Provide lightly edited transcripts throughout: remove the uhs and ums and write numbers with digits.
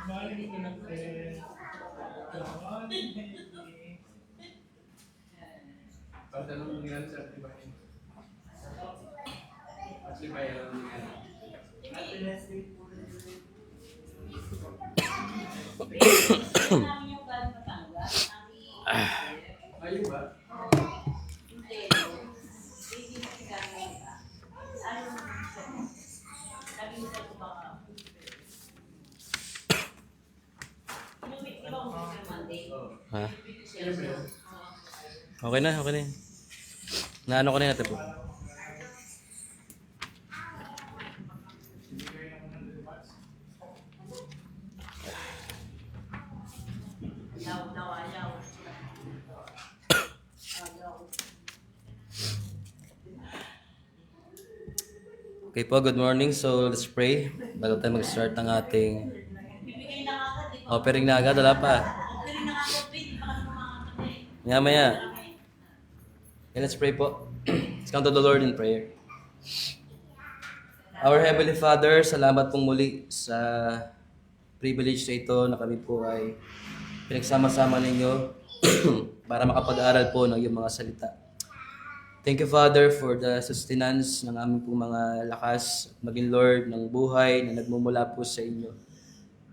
Morning ko na friend. Good morning, baby. Pagtanong mo nga sa Atibayan. Atibayan mo nga. Happiness week po rin. Ayaw ba? Ha? Okay na, okay na yun. Naano ko na yun natin po. Okay po, good morning. So, let's pray. Bago tayo mag-start ng ating offering na agad, wala pa. Maya. Okay, let's pray po. Let's come to the Lord in prayer. Our Heavenly Father, salamat pong muli sa privilege na ito na kami po ay pinagsama-sama ninyo para makapag-aral po ng iyong mga salita. Thank you, Father, for the sustenance ng aming pong mga lakas at maging Lord ng buhay na nagmumula po sa inyo.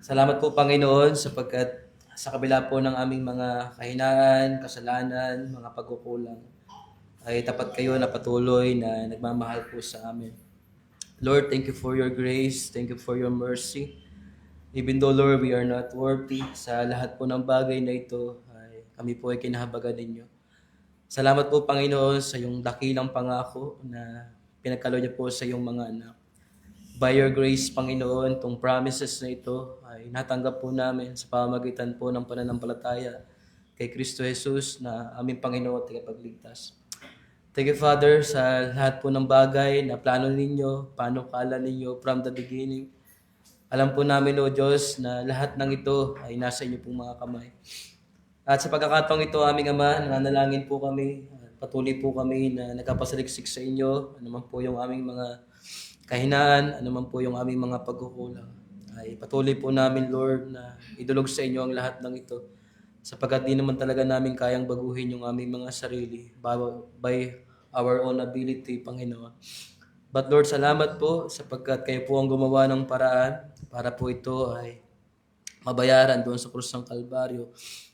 Salamat po, Panginoon, sapagkat sa kabila po ng aming mga kahinaan, kasalanan, mga pagkukulang, ay tapat kayo na patuloy na nagmamahal po sa amin. Lord, thank you for your grace. Thank you for your mercy. Even though, Lord, we are not worthy sa lahat po ng bagay na ito, ay kami po ay kinahabagan ninyo. Salamat po, Panginoon, sa iyong dakilang pangako na pinagkaloob niyo po sa iyong mga anak. By your grace, Panginoon, itong promises na ito ay natanggap po namin sa pamamagitan po ng pananampalataya kay Kristo Jesus na aming Panginoon at tagapagligtas. Thank you, Father, sa lahat po ng bagay na plano ninyo, panukala ninyo from the beginning. Alam po namin, O Diyos, na lahat ng ito ay nasa inyo pong mga kamay. At sa pagkakataong ito, aming Ama, nananalangin po kami, patuloy po kami na nagkapasaliksik sa inyo, ano man po yung aming mga kahinaan, ano man po yung aming mga pagkukulang. Ay patuloy po namin, Lord, na idulog sa inyo ang lahat ng ito, sapagkat di naman talaga namin kayang baguhin yung aming mga sarili by our own ability, Panginoon. But Lord, salamat po sapagkat kayo po ang gumawa ng paraan para po ito ay mabayaran doon sa krus ng Kalbaryo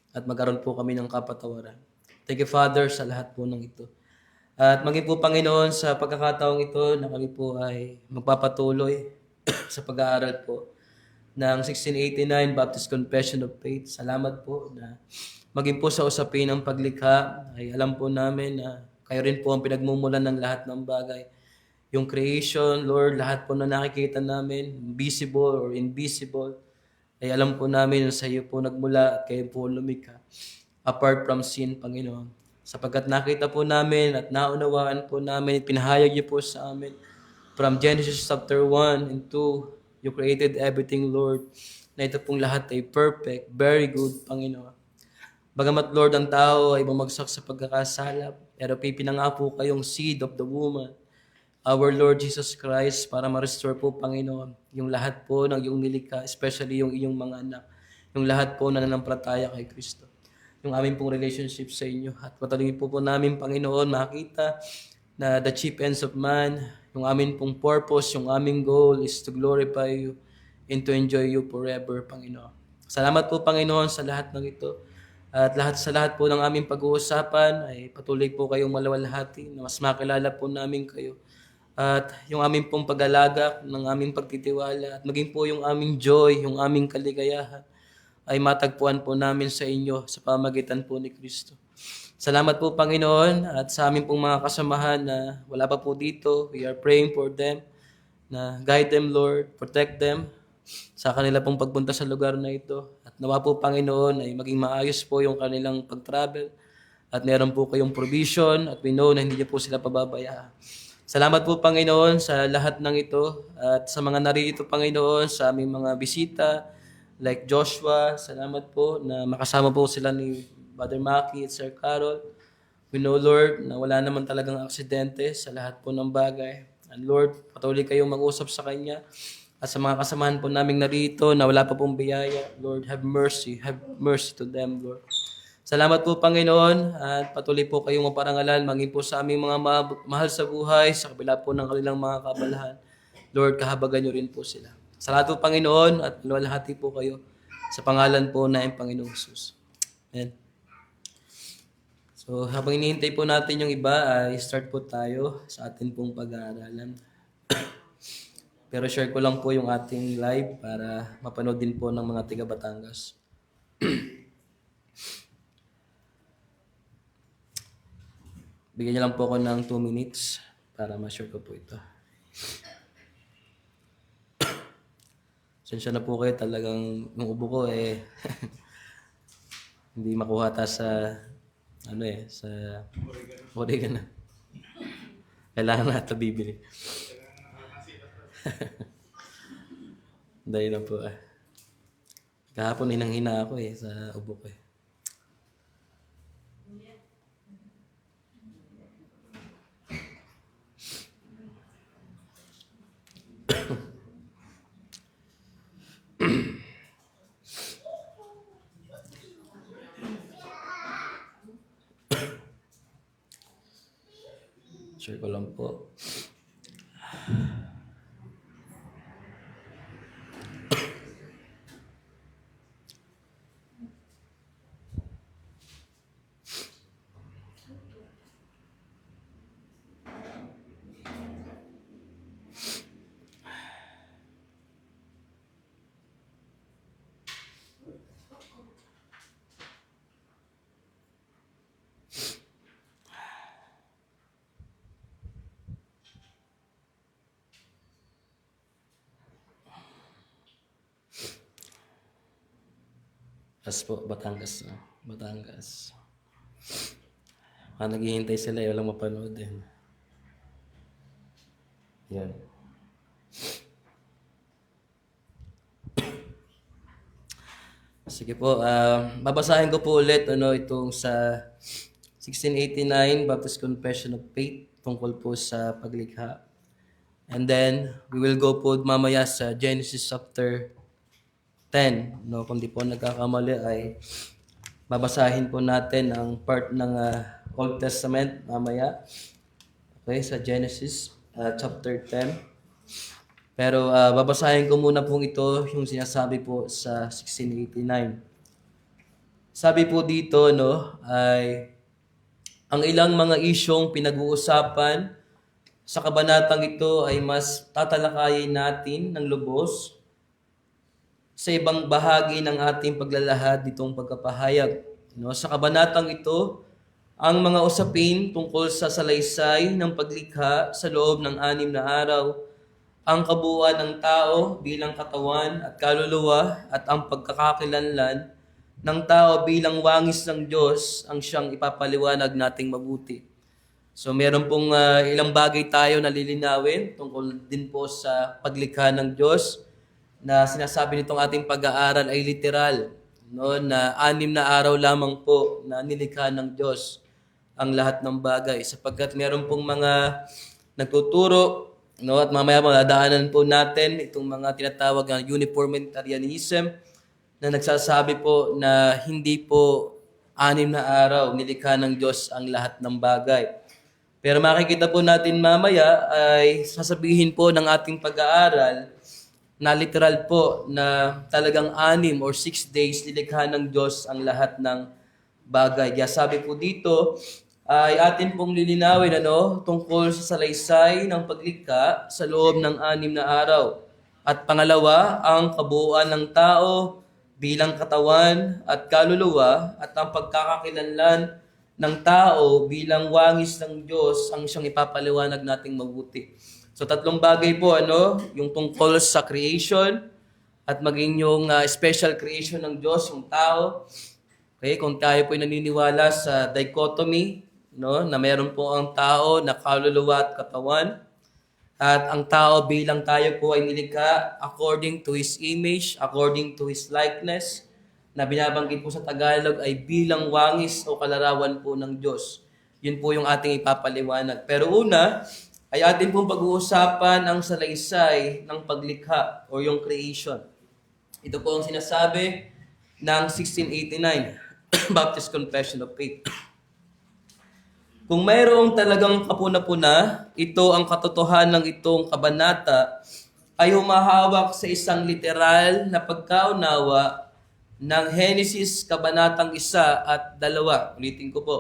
at magkaroon po kami ng kapatawaran. Thank you, Father, sa lahat po ng ito. At maging po, Panginoon, sa pagkakataong ito na kami po ay magpapatuloy sa pag-aaral po ng 1689 Baptist Confession of Faith. Salamat po na maging po sa usapin ng paglikha ay alam po namin na kayo rin po ang pinagmumulan ng lahat ng bagay. Yung creation, Lord, lahat po na nakikita namin, visible or invisible, ay alam po namin na sa iyo po nagmula at kayo po lumikha. Apart from sin, Panginoon. Sapagkat nakita po namin at naunawaan po namin, pinahayag niyo po sa amin from Genesis chapter 1 and 2, you created everything, Lord, na ito pong lahat ay perfect, very good, Panginoon. Bagamat, Lord, ang tao ay bumagsak sa pagkakasala, pero pinangako kayong seed of the woman, our Lord Jesus Christ, para ma-restore po, Panginoon, yung lahat po ng iyong nilikha, especially yung iyong mga anak, yung lahat po na nanampalataya kay Kristo, yung aming pong relationship sa inyo. At patuloy po namin, Panginoon, makita na the chief ends of man, yung aming pong purpose, yung aming goal is to glorify you and to enjoy you forever, Panginoon. Salamat po, Panginoon, sa lahat ng ito. At sa lahat po ng aming pag-uusapan ay patuloy po kayong malawalhati na mas makilala po namin kayo. At yung aming pong pag-alaga, ng aming pagtitiwala, at maging po yung aming joy, yung aming kaligayahan, ay matagpuan po namin sa inyo sa pamagitan po ni Kristo. Salamat po, Panginoon, at sa aming pong mga kasamahan na wala pa po dito, we are praying for them, na guide them, Lord, protect them sa kanila pong pagpunta sa lugar na ito. At nawa po, Panginoon, ay maging maayos po yung kanilang pag-travel, at meron po kayong provision, at we know na hindi niyo po sila pababayaan. Salamat po, Panginoon, sa lahat ng ito at sa mga narito, Panginoon, sa aming mga bisita like Joshua. Salamat po na makasama po sila ni Brother Maki at Sir Carol. We know, Lord, na wala naman talagang aksidente sa lahat po ng bagay. And Lord, patuloy kayong mag-usap sa Kanya At sa mga kasamahan po naming narito na wala pa pong biyaya, Lord, have mercy to them, Lord. Salamat po, Panginoon, at patuloy po kayong maparangalan, maging po sa aming mga mahal sa buhay, sa kabila po ng kanilang mga kabalahan. Lord, kahabagan niyo rin po sila. Salamat po, Panginoon, at luwalhati po kayo sa pangalan po na Panginoong Jesus. Amen. So, habang hinihintay po natin yung iba, ay start po tayo sa atin pong pag-aaralan. Pero share ko lang po yung ating live para mapanood din po ng mga tiga Batangas. Bigyan niyo lang po ako ng 2 minutes para ma-share ko po ito. Sensya na po kayo, talagang yung ubo ko hindi makuha sa sa oregano. Kailangan na ito bibili. Dahil na po Kahapon hinang-hina ako sa ubo ko Share ko lang po. Po, Batangas. Batangas. Naghihintay sila, walang mapanood din. Yan. Sige po, babasahin ko po ulit itong sa 1689 Baptist Confession of Faith tungkol po sa paglikha. And then, we will go po mamaya sa Genesis chapter 10. Kung di po nagkakamali ay babasahin po natin ang part ng Old Testament mamaya. Okay, sa Genesis chapter 10. Pero babasahin ko muna pong ito yung sinasabi po sa 1689. Sabi po dito ay ang ilang mga isyong pinag-uusapan sa kabanatang ito ay mas tatalakayin natin ng lubos sa ibang bahagi ng ating paglalahad ditong pagkapahayag. Sa kabanatang ito, ang mga usapin tungkol sa salaysay ng paglikha sa loob ng 6 na araw, ang kabuuan ng tao bilang katawan at kaluluwa at ang pagkakakilanlan ng tao bilang wangis ng Diyos ang siyang ipapaliwanag nating mabuti. So meron pong ilang bagay tayo na lilinawin tungkol din po sa paglikha ng Diyos, na sinasabi nitong ating pag-aaral ay literal, na 6 na araw lamang po na nilikha ng Diyos ang lahat ng bagay, sapagkat meron pong mga nagtuturo, at mamaya madadaanan po natin itong mga tinatawag na uniformitarianism na nagsasabi po na hindi po 6 na araw nilikha ng Diyos ang lahat ng bagay. Pero makikita po natin mamaya ay sasabihin po ng ating pag-aaral na literal po na talagang 6 or 6 days nilikha ng Diyos ang lahat ng bagay. Kaya sabi po dito ay atin pong lilinawin tungkol sa salaysay ng paglikha sa loob ng 6 na araw. At pangalawa, ang kabuuan ng tao bilang katawan at kaluluwa at ang pagkakakilanlan ng tao bilang wangis ng Diyos ang siyang ipapaliwanag nating mabuti. So 3 bagay po, yung tungkol sa creation at maging yung special creation ng Diyos, yung tao. Okay, kung tayo po ay naniniwala sa dichotomy, na meron po ang tao na kaluluwa at katawan. At ang tao bilang tayo po ay nilikha according to His image, according to His likeness, na binabanggit po sa Tagalog ay bilang wangis o kalarawan po ng Diyos. Yun po yung ating ipapaliwanag. Pero una, ay atin pong pag-uusapan ang salaysay ng paglikha o yung creation. Ito po ang sinasabi ng 1689 Baptist Confession of Faith. Kung mayroong talagang kapuna-puna, ito ang katotohanan ng itong kabanata ay humahawak sa isang literal na pagkaunawa ng Genesis kabanatang 1 at 2. Ulitin ko po.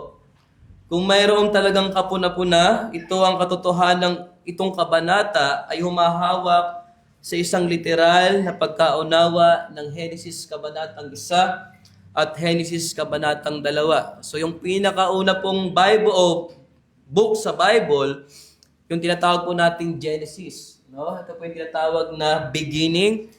Kung mayroong talagang kapuna-puna, ito ang katotohanan ng itong kabanata ay humahawak sa isang literal na pagkaunawa ng Genesis kabanatang 1 at Genesis kabanatang 2. So yung pinakauna pong Bible o book sa Bible, yung tinatawag po nating Genesis. No? Ito po yung tinatawag na beginning.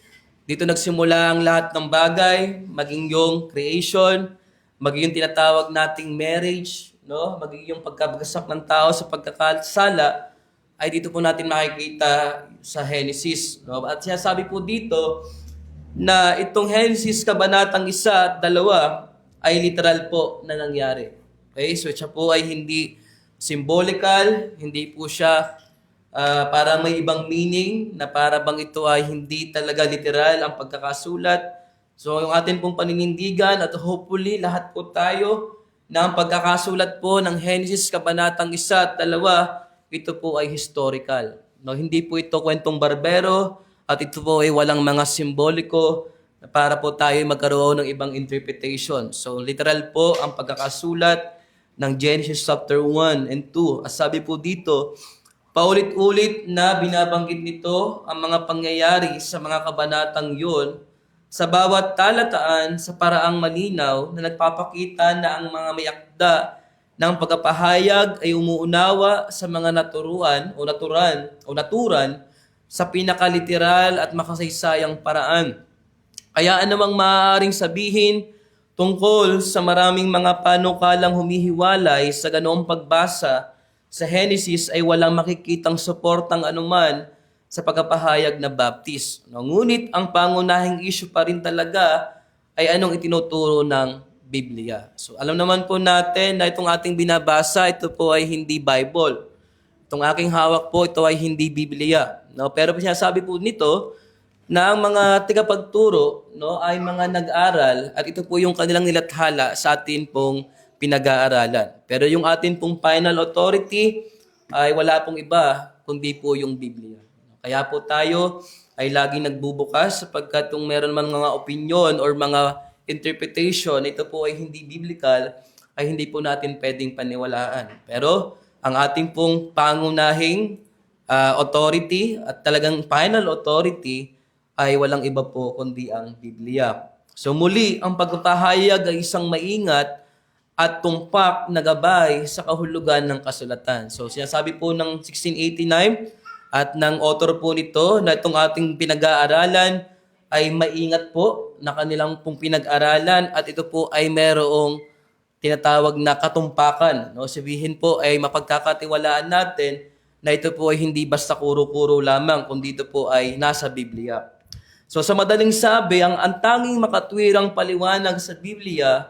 Dito nagsimula ang lahat ng bagay, maging yung creation, maging yung tinatawag nating marriage, no? Maging yung pagkabagsak ng tao sa pagkakasala, ay dito po natin makikita sa Genesis. No? At sinasabi po dito na itong Genesis kabanatang 1 at 2 ay literal po na nangyari. Okay? So siya po ay hindi symbolical, hindi po siya para may ibang meaning na para bang ito ay hindi talaga literal ang pagkakasulat. So yung atin pong paninindigan at hopefully lahat po tayo na ang pagkakasulat po ng Genesis kabanatang 1 at 2, ito po ay historical. No, hindi po ito kwentong barbero at ito po ay walang mga simboliko na para po tayo magkaroon ng ibang interpretation. So literal po ang pagkakasulat ng Genesis chapter 1 and 2. As sabi po dito, paulit-ulit na binabanggit nito ang mga pangyayari sa mga kabanatang yun sa bawat talataan sa paraang malinaw na nagpapakita na ang mga may akda ng pagpapahayag ay umuunawa sa mga naturan sa pinakaliteral at makasaysayang paraan. Kaya anumang maaaring sabihin tungkol sa maraming mga panukalang humihiwalay sa ganoong pagbasa sa Genesis ay walang makikitang suportang anuman sa pagpapahayag na Baptist. No, ngunit ang pangunahing issue pa rin talaga ay anong itinuturo ng Biblia. So alam naman po natin na itong ating binabasa, ito po ay hindi Bible. Itong aking hawak po, ito ay hindi Biblia. No? Pero sinasabi po nito na ang mga tagapagturo, no, ay mga nag-aral at ito po yung kanilang nilathala sa atin pong pinag-aaralan. Pero yung atin pong final authority ay wala pong iba kundi po yung Biblia. Kaya po tayo ay laging nagbubukas sapagkat kung meron man mga opinion or mga interpretation, ito po ay hindi biblical, ay hindi po natin pwedeng paniwalaan. Pero ang ating pong pangunahing authority at talagang final authority ay walang iba po kundi ang Biblia. So muli, ang pagpapahayag ay isang maingat at tumpak na gabay sa kahulugan ng kasulatan. So sinasabi po ng 1689 at ng author po nito na itong ating pinag-aaralan ay maingat po na kanilang pong pinag-aralan at ito po ay merong tinatawag na katumpakan. No? Sabihin po ay mapagkakatiwalaan natin na ito po ay hindi basta kuro-kuro lamang, kundi ito po ay nasa Biblia. So sa madaling sabi, ang tanging makatwirang paliwanag sa Biblia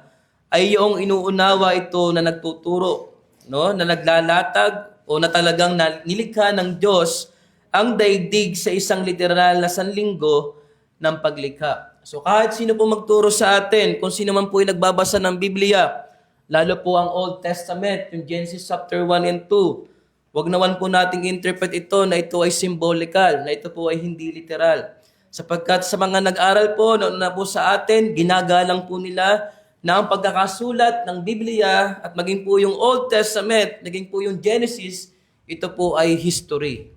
ay yung inuunawa ito na nagtuturo, no? Na naglalatag o na talagang nilikha ng Diyos ang daigdig sa isang literal na sanlinggo ng paglikha. So kahit sino po magturo sa atin, kung sino man po ay nagbabasa ng Biblia, lalo po ang Old Testament, yung Genesis chapter 1 and 2, wag naman po nating interpret ito na ito ay symbolical, na ito po ay hindi literal. Sapagkat sa mga nag-aral po na po sa atin, ginagalang po nila na ang pagkakasulat ng Biblia at maging po yung Old Testament, naging po yung Genesis, ito po ay history.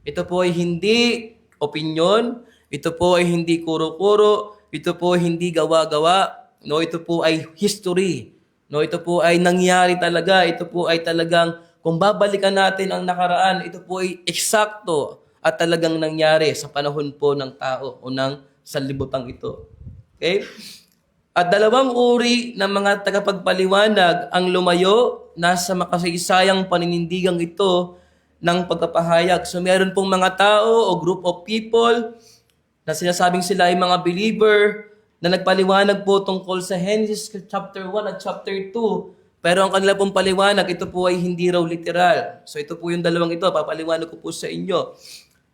Ito po ay hindi opinion, ito po ay hindi kuro-kuro, ito po ay hindi gawa-gawa, no, ito po ay history. No, ito po ay nangyari talaga, ito po ay talagang kung babalikan natin ang nakaraan, ito po ay eksakto at talagang nangyari sa panahon po ng tao o ng sanlibutan ito. Okay? At dalawang uri ng mga tagapagpaliwanag ang lumayo nasa makasaysayang paninindigang ito ng pagpapahayag. So meron pong mga tao o group of people na sinasabing sila ay mga believer na nagpaliwanag po tungkol sa Genesis chapter 1 at chapter 2. Pero ang kanila pong paliwanag, ito po ay hindi raw literal. So ito po yung dalawang ito, papaliwanag ko po sa inyo.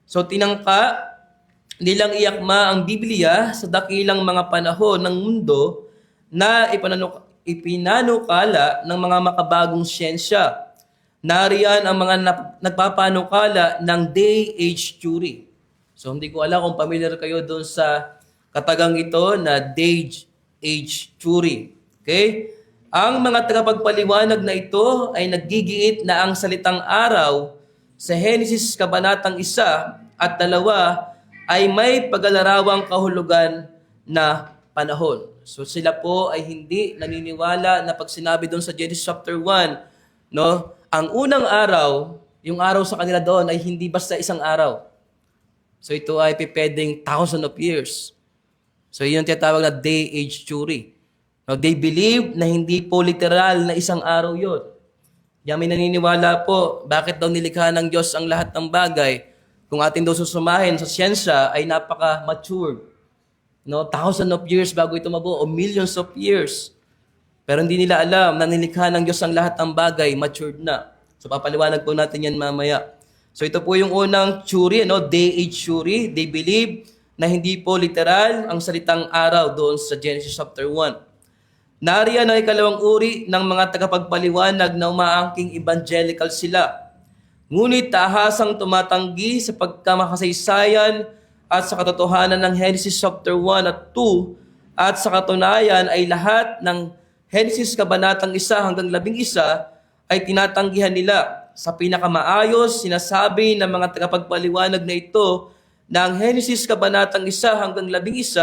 So tinangka nilang iakma ang Biblia sa dakilang mga panahon ng mundo na ipinanukala ng mga makabagong siyensya. Nariyan ang mga nagpapanukala ng day-age theory. So hindi ko alam kung familiar kayo doon sa katagang ito na day-age theory. Okay? Ang mga tagapagpaliwanag na ito ay naggigiit na ang salitang araw sa Henesis Kabanatang 1 at 2 ay may paglalarawang kahulugan na panahon. So sila po ay hindi naniniwala na pag sinabi doon sa Genesis chapter 1, no, ang unang araw, yung araw sa kanila doon ay hindi basta isang araw. So ito ay pwedeng thousands of years. So yun yung tinatawag na day-age theory. No, they believe na hindi po literal na isang araw yun. Yan may naniniwala po, bakit daw nilikha ng Diyos ang lahat ng bagay? Kung atin daw susumahin sa siyensya ay napaka-mature. No, thousands of years bago ito mabuo, o millions of years. Pero hindi nila alam na nilikha ng Diyos ang lahat ng bagay, matured na. So papaliwanag po natin yan mamaya. So ito po yung unang theory, no, day-age theory. They believe na hindi po literal ang salitang araw doon sa Genesis chapter 1. Nariyan ang ikalawang uri ng mga tagapagpaliwanag na umaangking evangelical sila. Ngunit tahasang tumatanggi sa pagkamakasaysayan at sa katotohanan ng Genesis chapter 1 at 2 at sa katunayan ay lahat ng Genesis kabanatang 1 hanggang 11 ay tinatanggihan nila. Sa pinakamaayos, sinasabi ng mga tagapagpaliwanag na ito na ang Genesis kabanatang 1 hanggang 11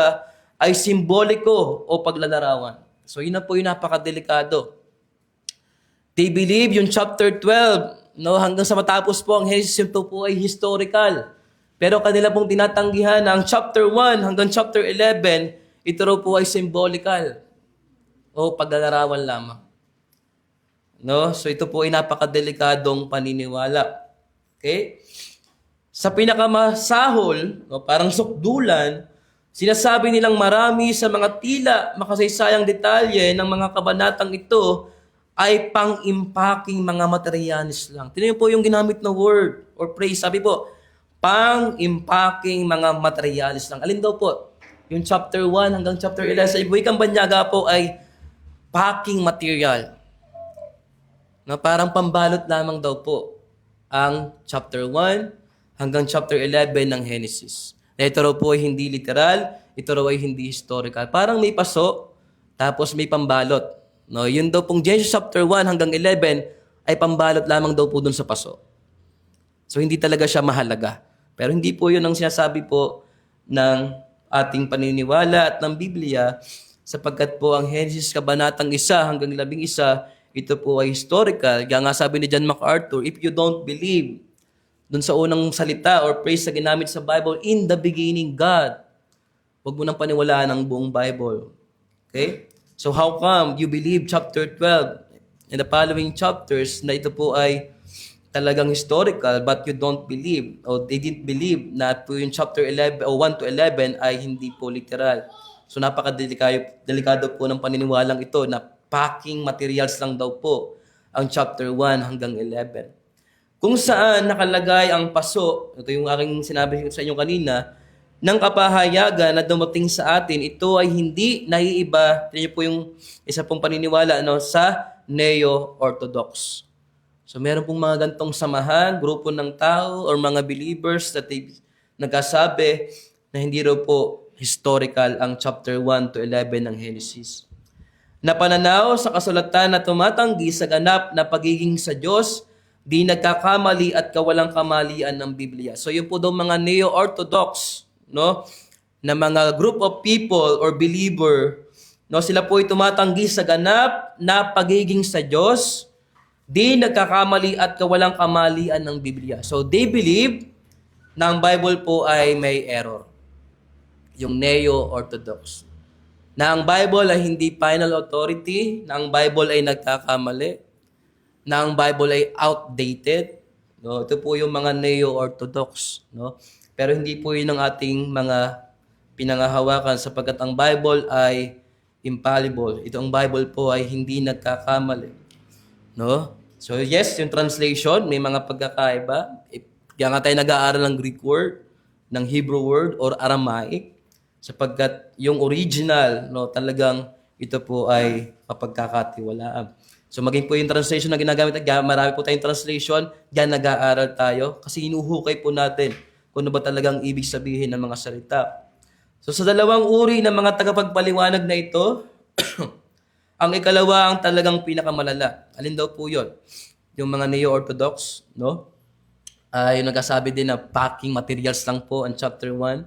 ay simboliko o paglalarawan. So yun na po yung napakadelikado. They believe yung chapter 12, no, hanggang sa matapos po ang Genesis 2 po ay historical. Pero kanila pong tinatanggihan na ang chapter 1 hanggang chapter 11, ito raw po ay symbolical o paglalarawan lamang. No? So ito po ay napakadelikadong paniniwala. Okay? Sa pinakamasahol, no, parang sukdulan, sinasabi nilang marami sa mga tila makasaysayang detalye ng mga kabanatang ito ay pang-impacking mga materialis lang. Tingnan niyo po yung ginamit na word or phrase. Sabi po, pang-impacking mga materialis lang. Alin daw po? Yung chapter 1 hanggang chapter 11 sa Wikang Banyaga po ay packing material. Na parang pambalot lamang daw po ang chapter 1 hanggang chapter 11 ng Genesis. Na ito raw po ay hindi literal, ito raw ay hindi historical. Parang may paso, tapos may pambalot. No, yun daw pong Genesis chapter 1 hanggang 11 ay pambalot lamang daw po dun sa paso. So hindi talaga siya mahalaga. Pero hindi po yun ang sinasabi po ng ating paniniwala at ng Biblia, sapagkat po ang Genesis kabanatang 1 hanggang 11, ito po ay historical. Kaya nga sabi ni John MacArthur, if you don't believe dun sa unang salita or phrase na ginamit sa Bible, in the beginning, God. Huwag mo nang paniwalaan ang buong Bible. Okay? So how come you believe chapter 12 and the following chapters na ito po ay talagang historical but you don't believe or they didn't believe na po yung chapter 11 o 1 to 11 ay hindi po literal. So napakadelikado po ng paniniwalang ito na packing materials lang daw po ang chapter 1 hanggang 11. Kung saan nakalagay ang paso, ito yung aking sinabi sa inyo kanina, ng kapahayagan na dumating sa atin, ito ay hindi naiiba, ito po yung isa pong paniniwala sa Neo-Orthodox. So meron pong mga gantong samahan, grupo ng tao or mga believers that nagkasabi na hindi raw po historical ang chapter 1 to 11 ng Genesis. Na pananaw sa kasulatan na tumatanggi sa ganap na pagiging sa Diyos, di nagkakamali at kawalang kamalian ng Biblia. So yun po daw mga Neo-Orthodox, no? Na mga group of people or believer, no? Sila po ay tumatanggi sa ganap na pagiging sa Diyos, di nagkakamali at kawalang kamalian ng Biblia. So they believe na ang Bible po ay may error. Yung Neo-Orthodox. Na ang Bible ay hindi final authority, na ang Bible ay nagkakamali, na ang Bible ay outdated. No? Ito po yung mga Neo-Orthodox. No? Pero hindi po yun ang ating mga pinangahawakan sapagkat ang Bible ay infallible. Ito ang Bible po ay hindi nagkakamali. No? So yes, yung translation, may mga pagkakaiba. Kaya nga tayo nag-aaral ng Greek word, ng Hebrew word, or Aramaic, sapagkat yung original, no, talagang ito po ay mapagkakatiwalaan. So maging po yung translation na ginagamit, marami po tayong translation, diyan nag-aaral tayo, kasi hinuhukay po natin kung ano ba talagang ibig sabihin ng mga salita. So sa dalawang uri ng mga tagapagpaliwanag na ito, ang ikalawa ang talagang pinakamalala. Alin daw po yun? Yung mga neo-orthodox, no? Yung nagsasabi din na packing materials lang po ang chapter 1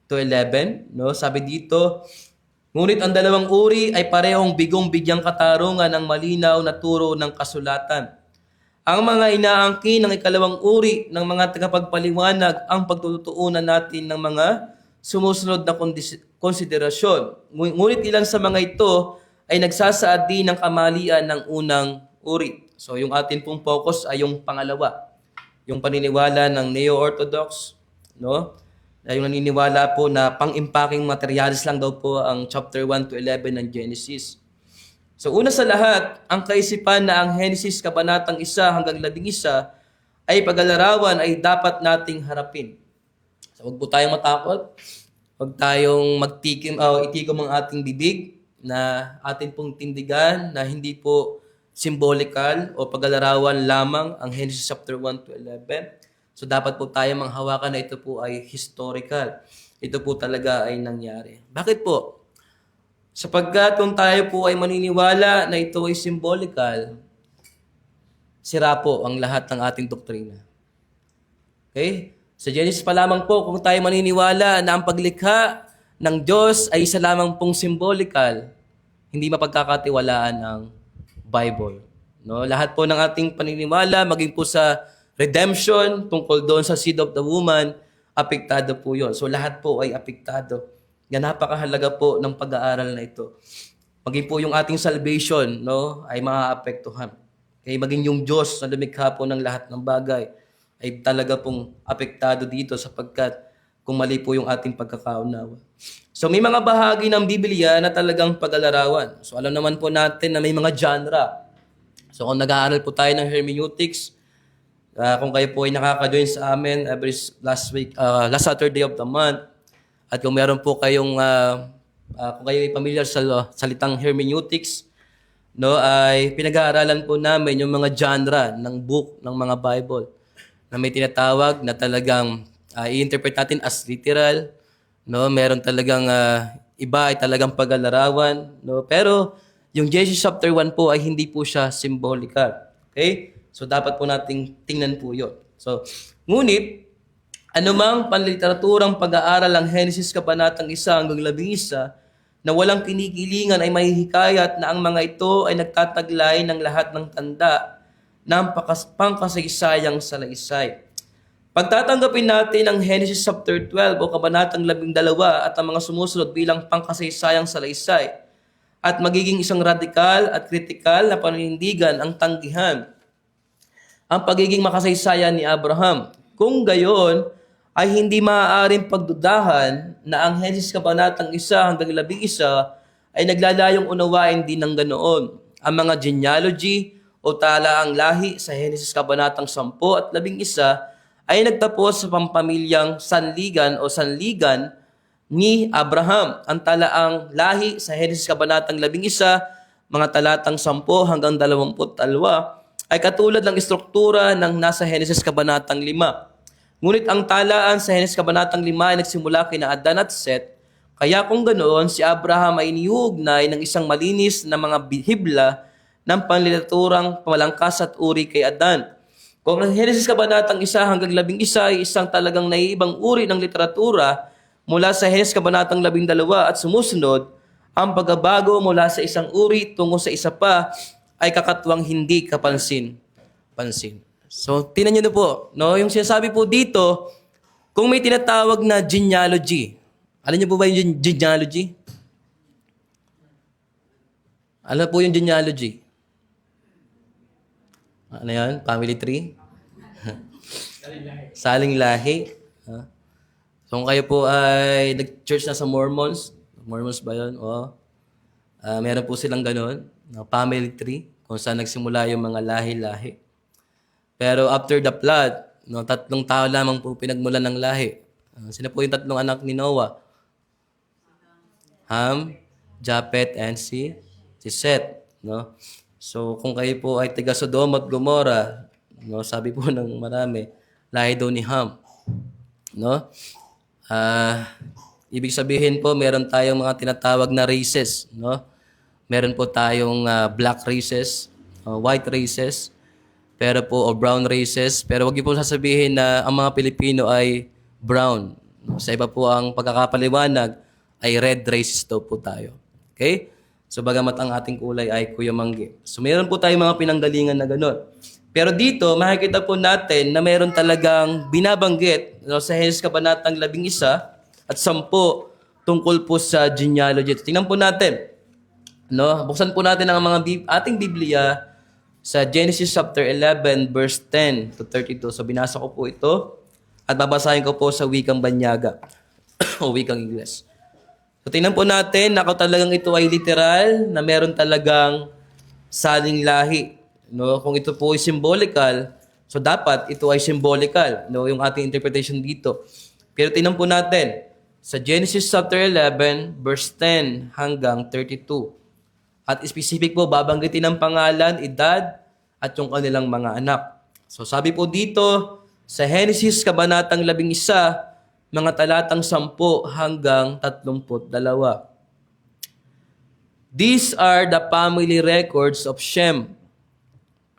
to 11, no? Sabi dito, ngunit ang dalawang uri ay parehong bigong-bigyang katarungan ng malinaw na turo ng kasulatan. Ang mga inaangkin ng ikalawang uri ng mga tagapagpaliwanag ang pagtutuunan natin ng mga sumusunod na konsiderasyon. Ngunit ilan sa mga ito ay nagsasaad din ng kamalian ng unang uri. So yung atin pong focus ay yung pangalawa, yung paniniwala ng neo-orthodox, no? Yung naniniwala po na pang-impacking materials lang daw po ang chapter 1 to 11 ng Genesis. So una sa lahat, ang kaisipan na ang Genesis kabanatang 1 hanggang 11 ay pag-alarawan ay dapat nating harapin. So huwag po tayong matakot, huwag tayong itikom ang ating bibig na atin pong tindigan na hindi po symbolical o pag-alarawan lamang ang Genesis chapter 1 to 11. So dapat po tayo manghawakan na ito po ay historical. Ito po talaga ay nangyari. Bakit po? Sapagkat kung tayo po ay maniniwala na ito ay symbolical, sira po ang lahat ng ating doktrina. Okay? Sa Genesis pa lamang po, kung tayo maniniwala na ang paglikha ng Diyos ay isa lamang pong symbolical, hindi mapagkakatiwalaan ang Bible. No? Lahat po ng ating paniniwala, maging po sa redemption, tungkol doon sa seed of the woman, apektado po yun. So lahat po ay apektado. Yan, napakahalaga po ng pag-aaral na ito. Maging po yung ating salvation, no, ay maaapektuhan. Kaya maging yung Diyos na lumikha po ng lahat ng bagay ay talaga pong apektado dito sapagkat kung mali po yung ating pagkakaunawa. So may mga bahagi ng Biblia na talagang pag-alarawan. So alam naman po natin na may mga genre. So kung nag-aaral po tayo ng hermeneutics, kung kayo po ay nakaka-join sa amin every last last Saturday of the month, at kung meron po kayong, kung kayo ay familiar sa salitang hermeneutics, no, ay pinag-aaralan po namin yung mga genre ng book, ng mga Bible, na may tinatawag na talagang i-interpret natin as literal, no, meron talagang iba ay talagang pag-alarawan, no, pero yung Genesis chapter 1 po ay hindi po siya symbolical. Okay? So dapat po nating tingnan po 'yon. So ngunit anumang panliteraturang pag-aaral ang Genesis kabanatang 1 hanggang 11 na walang kinikilingan ay mahihikayat na ang mga ito ay nagtataglay ng lahat ng tanda ng pangkasaysayang salaysay. Pagtatanggapin natin ang Genesis chapter 12 o kabanatang 12 at ang mga sumusunod bilang pangkasaysayang salaysay at magiging isang radikal at kritikal na paninindigan ang tanggihan ang pagiging makasaysayan ni Abraham. Kung gayon, ay hindi maaaring pagdudahan na ang Genesis kabanatang 1 hanggang 11 ay naglalayong unawain din ng ganoon. Ang mga genealogy o talaang lahi sa Genesis kabanatang 10 at 11 ay nagtapos sa pampamilyang sanligan o sanligan ni Abraham. Ang talaang lahi sa Genesis kabanatang 11, mga talatang 10 hanggang 22, ay katulad ng istruktura ng nasa Genesis kabanatang 5. Ngunit ang talaan sa Genesis kabanatang 5 ay nagsimula kina Adan at Seth, kaya kung ganoon, si Abraham ay iniugnay ng isang malinis na mga hibla ng panliteraturang pamalangkas at uri kay Adan. Kung ang Genesis kabanatang 1 hanggang 11 ay isang talagang naiibang uri ng literatura mula sa Genesis kabanatang 12 at sumusunod, ang pagbabago mula sa isang uri tungo sa isa pa ay kakatuwang hindi kapansin. So, tingnan niyo na po, no? Yung sinasabi po dito, kung may tinatawag na genealogy. Alam niyo po ba yung genealogy? Ano po yung genealogy? Ano yan? Family tree? Saling lahi. So, kung kayo po ay nag-church na sa Mormons ba yun? O, Meron po silang ganun, no, family tree, kung saan nagsimula yung mga lahi-lahi. Pero after the flood, no, 3 tao lamang po pinagmulan ng lahi. Sino po yung 3 anak ni Noah? Ham, Japet, and si Seth, no? So, kung kayo po ay taga Sodom at Gomorrah, no, sabi po ng marami, lahi daw ni Ham, no? Ibig sabihin po, meron tayong mga tinatawag na races, no? Meron po tayong black races, white races, pero po o brown races, pero wag niyo po sasabihin na ang mga Pilipino ay brown. Sa iba po ang pagkakapaliwanag ay red races daw po tayo. Okay? So bagamat ang ating kulay ay kuyamanggi. So meron po tayong mga pinanggalingan na gano'n. Pero dito, makikita po natin na meron talagang binabanggit, no, sa Henesis Kabanatang 11 at 10 tungkol po sa genealogy. Tingnan po natin. No, buksan po natin ang mga ating Biblia sa Genesis chapter 11 verse 10 to 32. So binasa ko po ito at babasahin ko po sa wikang Banyaga o wikang Ingles. So tingnan po natin na kung talagang ito ay literal na meron talagang saling lahi. No, kung ito po ay symbolical, so dapat ito ay symbolical, no, yung ating interpretation dito. Pero tingnan po natin sa Genesis chapter 11 verse 10 hanggang 32. At specific po, babanggitin ang pangalan, edad, at yung kanilang mga anak. So sabi po dito, sa Genesis Kabanatang 11, mga talatang 10 hanggang 32. These are the family records of Shem.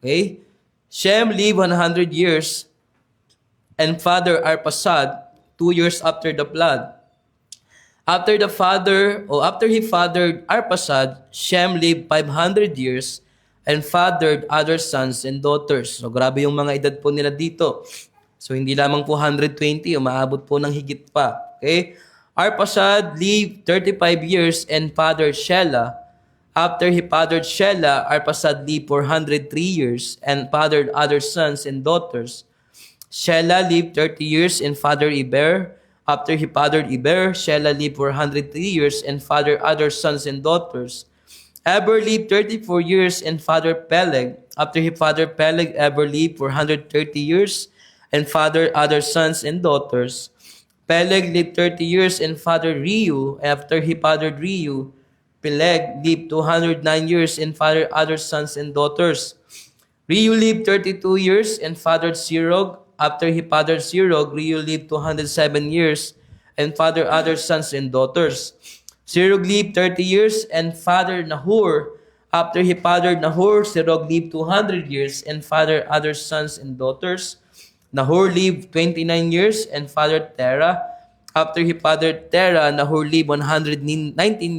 Okay? Shem lived 100 years, and father Arphaxad 2 years after the flood. After he fathered Arphaxad, Shem lived 500 years and fathered other sons and daughters. So grabe yung mga edad po nila dito. So hindi lamang po 120, umaabot po ng higit pa. Okay? Arphaxad lived 35 years and fathered Shelah. After he fathered Shelah, Arphaxad lived 403 years and fathered other sons and daughters. Shelah lived 30 years and fathered Eber. After he fathered Eber, Shelah lived 403 years and fathered other sons and daughters. Eber lived 34 years and fathered Peleg. After he fathered Peleg, Eber lived 430 years and fathered other sons and daughters. Peleg lived 30 years and fathered Reu. After he fathered Reu, Peleg lived 209 years and fathered other sons and daughters. Reu lived 32 years and fathered Serug. After he fathered Serug, Reu lived 207 years and fathered other sons and daughters. Serug lived 30 years and fathered Nahor. After he fathered Nahor, Serug lived 200 years and fathered other sons and daughters. Nahor lived 29 years and fathered Terah. After he fathered Terah, Nahor lived 119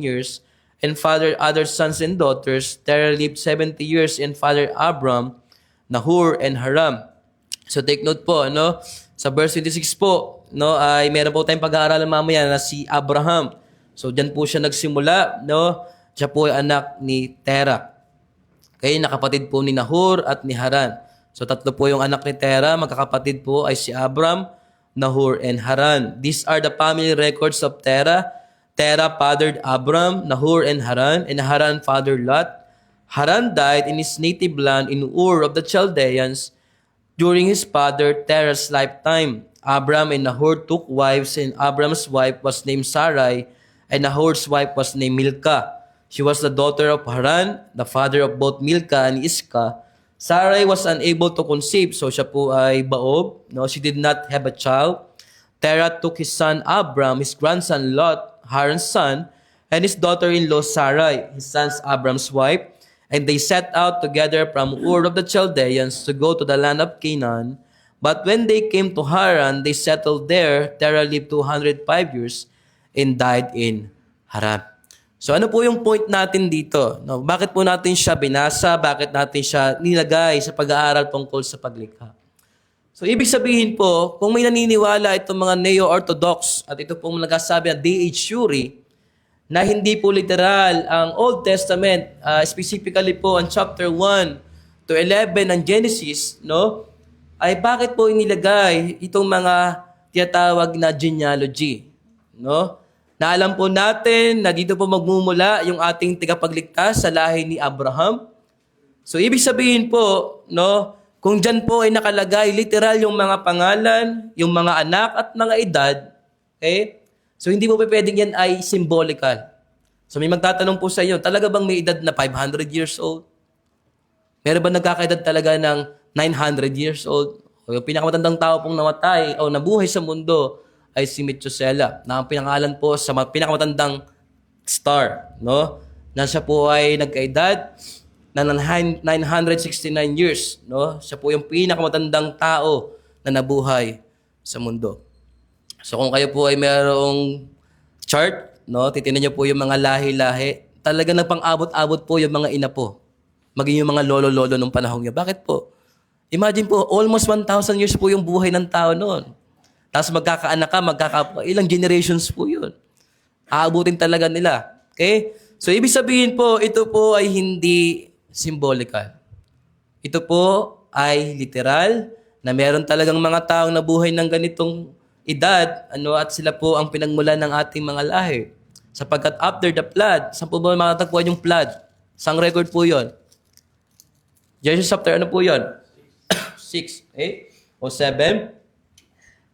years and fathered other sons and daughters. Terah lived 70 years and fathered Abram, Nahor, and Haram. So take note po, no? Sa verse 26 po, no, ay meron po tayong pag-aaralan mamaya na si Abraham. So diyan po siya nagsimula, no? Siya po ay anak ni Terah. Okay, nakapatid po ni Nahor at ni Haran. So 3 po yung anak ni Terah, magkakapatid po ay si Abram, Nahor, and Haran. These are the family records of Terah. Terah fathered Abram, Nahor, and Haran fathered Lot. Haran died in his native land in Ur of the Chaldeans during his father Terah's lifetime. Abram and Nahor took wives, and Abram's wife was named Sarai, and Nahor's wife was named Milcah. She was the daughter of Haran, the father of both Milcah and Iscah. Sarai was unable to conceive, so siya po ay baob. No, she did not have a child. Terah took his son Abram, his grandson Lot, Haran's son, and his daughter-in-law Sarai, his son's Abram's wife, and they set out together from Ur of the Chaldeans to go to the land of Canaan. But when they came to Haran, they settled there. Terah lived 205 years and died in Haran. So ano po yung point natin dito? No, bakit po natin siya binasa? Bakit natin siya nilagay sa pag-aaral tungkol sa paglikha? So ibig sabihin po, kung may naniniwala itong mga Neo-Orthodox at ito pong nagsasabi na D.H. Shuri, na hindi po literal ang Old Testament, specifically po ang chapter 1 to 11 ng Genesis, no? Ay bakit po inilagay itong mga tinatawag na genealogy, no? na alam po natin na dito po magmumula yung ating tagapagligtas sa lahi ni Abraham. So ibig sabihin po, no, kung dyan po ay nakalagay literal yung mga pangalan, yung mga anak at mga edad, okay? So hindi po pwedeng yan ay symbolical. So may magtatanong po sa inyo, talaga bang may edad na 500 years old? Meron ba nagkakaedad talaga ng 900 years old? O yung pinakamatandang tao pong namatay o nabuhay sa mundo ay si Methuselah, na ang pinangalan po sa pinakamatandang star, no? Na siya po ay nagkaedad na 969 years, no? Siya po yung pinakamatandang tao na nabuhay sa mundo. So kung kayo po ay mayroong chart, no, titingnan niyo po yung mga lahi-lahi, talaga nagpang-abot-abot po yung mga ina po. Maging yung mga lolo-lolo nung panahon niya. Bakit po? Imagine po, almost 1,000 years po yung buhay ng tao noon. Tapos magkakaanak ka, ilang generations po yun. Aabutin talaga nila. Okay? So, ibig sabihin po, ito po ay hindi symbolical. Ito po ay literal na meron talagang mga taong nabuhay ng ganitong edad, at sila po ang pinagmulan ng ating mga lahi. Sapagkat after the flood, saan po ba matatagpuan yung flood? Sang record po yun? Genesis chapter, ano po yun? 6, 8, o 7,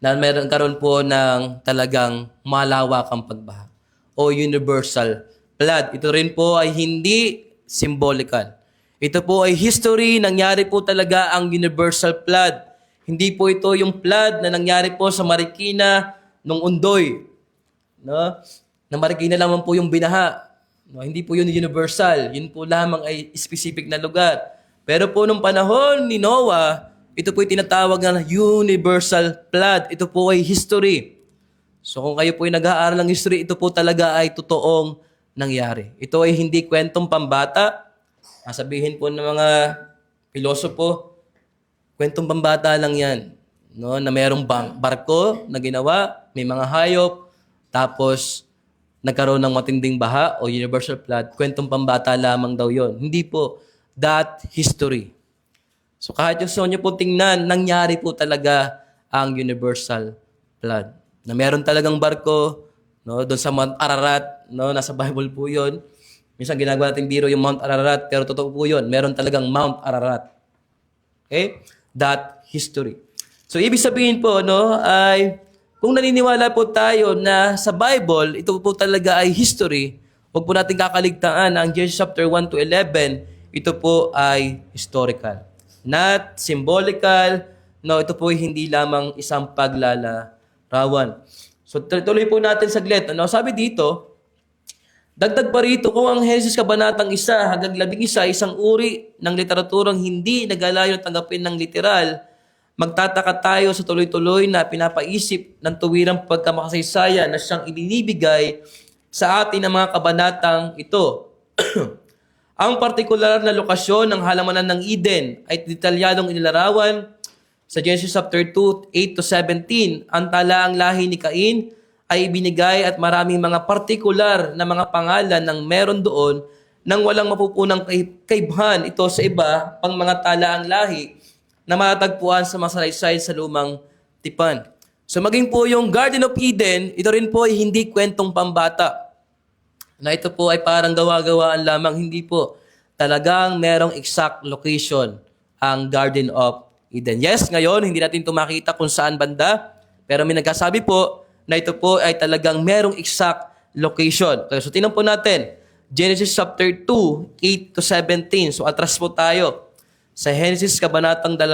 na meron karon po ng talagang malawakang pagbaha o universal flood. Ito rin po ay hindi symbolical. Ito po ay history, nangyari po talaga ang universal flood. Hindi po ito yung flood na nangyari po sa Marikina nung Undoy. No? Na Marikina lamang po yung binaha. No? Hindi po yun universal. Yun po lamang ay specific na lugar. Pero po nung panahon ni Noah, ito po ay tinatawag na universal flood. Ito po ay history. So kung kayo po ay nag-aaral ng history, ito po talaga ay totoong nangyari. Ito ay hindi kwentong pambata. Sabihin po ng mga pilosopo, kwentong pambata lang yan. No? Na mayroong barko na ginawa, may mga hayop, tapos nagkaroon ng matinding baha o universal flood. Kwentong pambata lamang daw yon. Hindi po. That history. So kahit yung gusto nyo po tingnan, nangyari po talaga ang universal flood. Na meron talagang barko, no, doon sa Mount Ararat, no, nasa Bible po 'yon. Minsan ginagawa natin biro yung Mount Ararat, pero totoo po 'yon. Meron talagang Mount Ararat. Okay? That history. So ibig sabihin po, no, ay kung naniniwala po tayo na sa Bible, ito po talaga ay history, huwag po natin kakaligtaan ang Genesis chapter 1 to 11, ito po ay historical. Not symbolical. No, ito po hindi lamang isang paglalarawan. So, tuloy po natin saglit. Sabi dito, dagdag pa rito, kung ang Henesis Kabanatang 1 hanggang 11, isang uri ng literaturang hindi nagalayon tanggapin ng literal, magtataka tayo sa tuloy-tuloy na pinapaisip ng tuwirang pagkamakasaysayan na siyang ibinibigay sa atin ng mga kabanatang ito. Ang partikular na lokasyon ng halamanan ng Eden ay detalyadong inilarawan sa Genesis chapter 2, 8 to 17. Ang talaang lahi ni Cain ay ibinigay at maraming mga partikular na mga pangalan ng meron doon nang walang mapupunang kaibhan ito sa iba pang mga talaang lahi na matatagpuan sa mga salaysay sa lumang tipan. So maging po yung Garden of Eden, ito rin po ay hindi kwentong pambata. Na ito po ay parang gawa-gawaan lamang, hindi po. Talagang merong exact location ang Garden of Eden. Yes, ngayon, hindi natin ito makita kung saan banda, pero may nagkasabi po na ito po ay talagang merong exact location. Okay, so tingnan po natin, Genesis chapter 2, 8 to 17. So atras po tayo sa Genesis Kabanatang 2,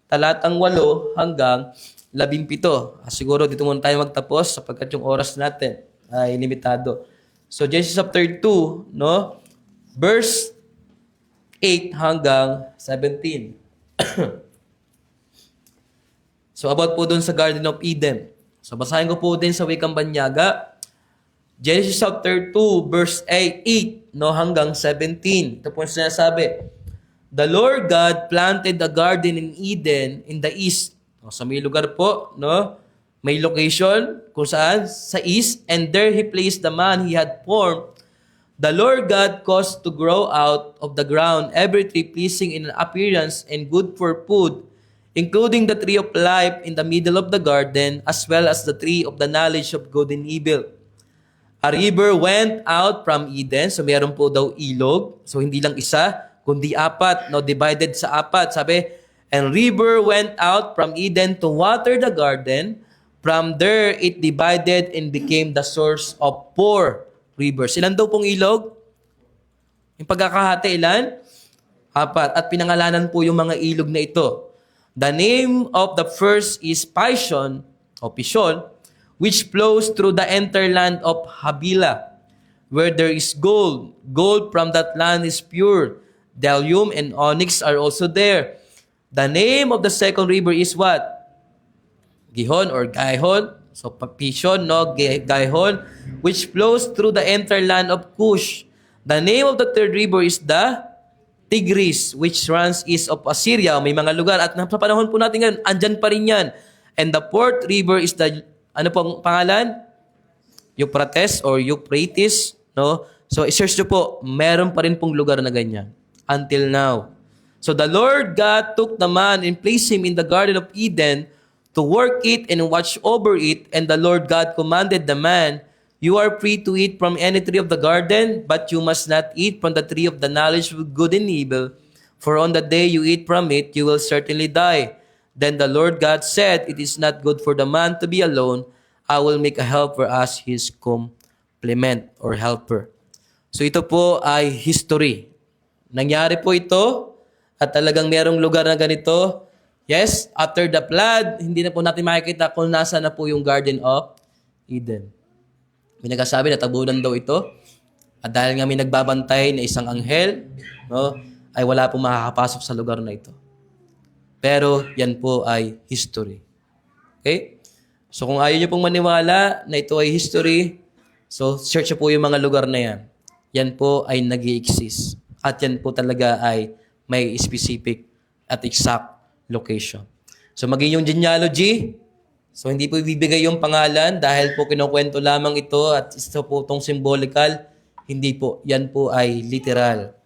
talatang 8 hanggang 17. Siguro dito muna tayo magtapos sapagkat yung oras natin ay limitado. So Genesis chapter 2, no? Verse 8 hanggang 17. So about po dun sa Garden of Eden. So basahin ko po din sa Wikang Banyaga. Genesis chapter 2, verse 8, no, hanggang 17. Ito po sinasabi. The Lord God planted a garden in Eden in the east. So may lugar po, no? May location kung saan sa east, and there he placed the man he had formed. The Lord God caused to grow out of the ground every tree pleasing in appearance and good for food, including the tree of life in the middle of the garden, as well as the tree of the knowledge of good and evil. A river went out from Eden. So meron po daw ilog. So hindi lang isa, kundi apat. No, divided sa apat. Sabi, and river went out from Eden to water the garden. From there, it divided and became the source of 4 rivers. Ilan daw pong ilog? Yung pagkakahati, ilan? 4. At pinangalanan po yung mga ilog na ito. The name of the first is Pishon, o Pishon, which flows through the entire land of Havilah, where there is gold. Gold from that land is pure. Bdellium and onyx are also there. The name of the second river is what? Gihon or Gihon. So, Pishon, no? Gihon, which flows through the entire land of Cush. The name of the third river is the Tigris, which runs east of Assyria. May mga lugar. At sa panahon po natin ngayon, andyan pa rin yan. And the fourth river is the, ano pong pangalan? Euphrates or Euphrates. No? So, i-search nyo po. Meron pa rin pong lugar na ganyan. Until now. So, the Lord God took the man and placed him in the Garden of Eden to work it and watch over it. And the Lord God commanded the man, you are free to eat from any tree of the garden, but you must not eat from the tree of the knowledge of good and evil. For on the day you eat from it, you will certainly die. Then the Lord God said, it is not good for the man to be alone. I will make a helper as his complement or helper. So ito po ay history. Nangyari po ito at talagang merong lugar na ganito. Yes, after the flood, hindi na po natin makikita kung nasa na po yung Garden of Eden. May nagsasabi na tabunan daw ito. At dahil nga may nagbabantay na isang anghel, no, ay wala pong makakapasok sa lugar na ito. Pero yan po ay history. Okay? So kung ayaw nyo pong maniwala na ito ay history, so search po yung mga lugar na yan. Yan po ay nag-i-exist. At yan po talaga ay may specific at exact location. So maging yung genealogy, so hindi po ibibigay yung pangalan dahil po kinukwento lamang ito at ito po itong symbolical, hindi po. Yan po ay literal.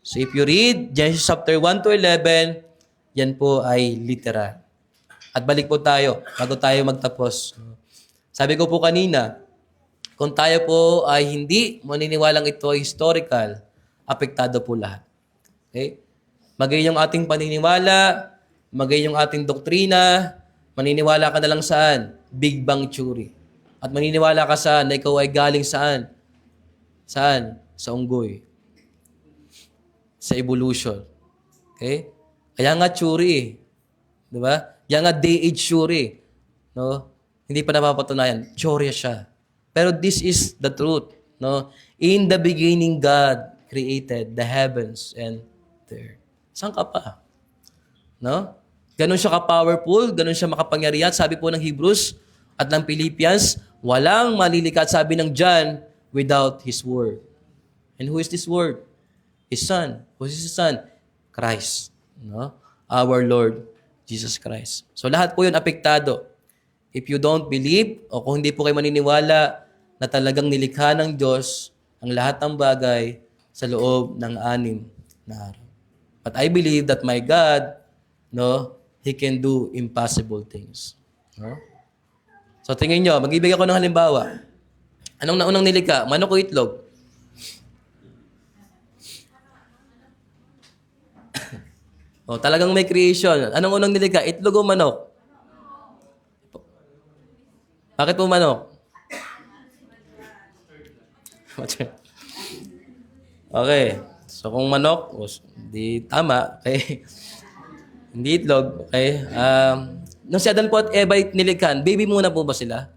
So if you read Genesis chapter 1 to 11, yan po ay literal. At balik po tayo, bago tayo magtapos. Sabi ko po kanina, kung tayo po ay hindi maniniwalang ito ay historical, apektado po lahat. Okay? Magay yung ating paniniwala, magay yung ating doktrina, maniniwala ka na lang saan? Big Bang Theory. At maniniwala ka saan na ikaw ay galing saan? Saan? Sa unggoy. Sa evolution. Okay? Kaya nga theory eh. Di ba? Kaya nga day age theory. No? Hindi pa napapatunayan. Teorya siya. Pero this is the truth. No? In the beginning, God created the heavens and the earth. Saan ka pa? No? Ganon siya ka-powerful, ganon siya makapangyarihan. Sabi po ng Hebrews at ng Philippians, walang malilikat, sabi ng John, without His Word. And who is this Word? His Son. Who is His Son? Christ. No? Our Lord Jesus Christ. So lahat po yun apektado. If you don't believe, o kung hindi po kayo maniniwala na talagang nilikha ng Diyos ang lahat ng bagay sa loob ng 6 na araw. But I believe that my God, no, He can do impossible things. No? So tingin nyo, mag-ibigay ako ng halimbawa. Anong naunang nilikha? Manok o itlog? O, talagang may creation. Anong unang nilikha? Itlog o manok? Bakit po manok? Okay. So kung manok, di tama. Okay. Hindi itlog. Okay. Nung si Adan po at Eva nilikhan, baby muna po ba sila?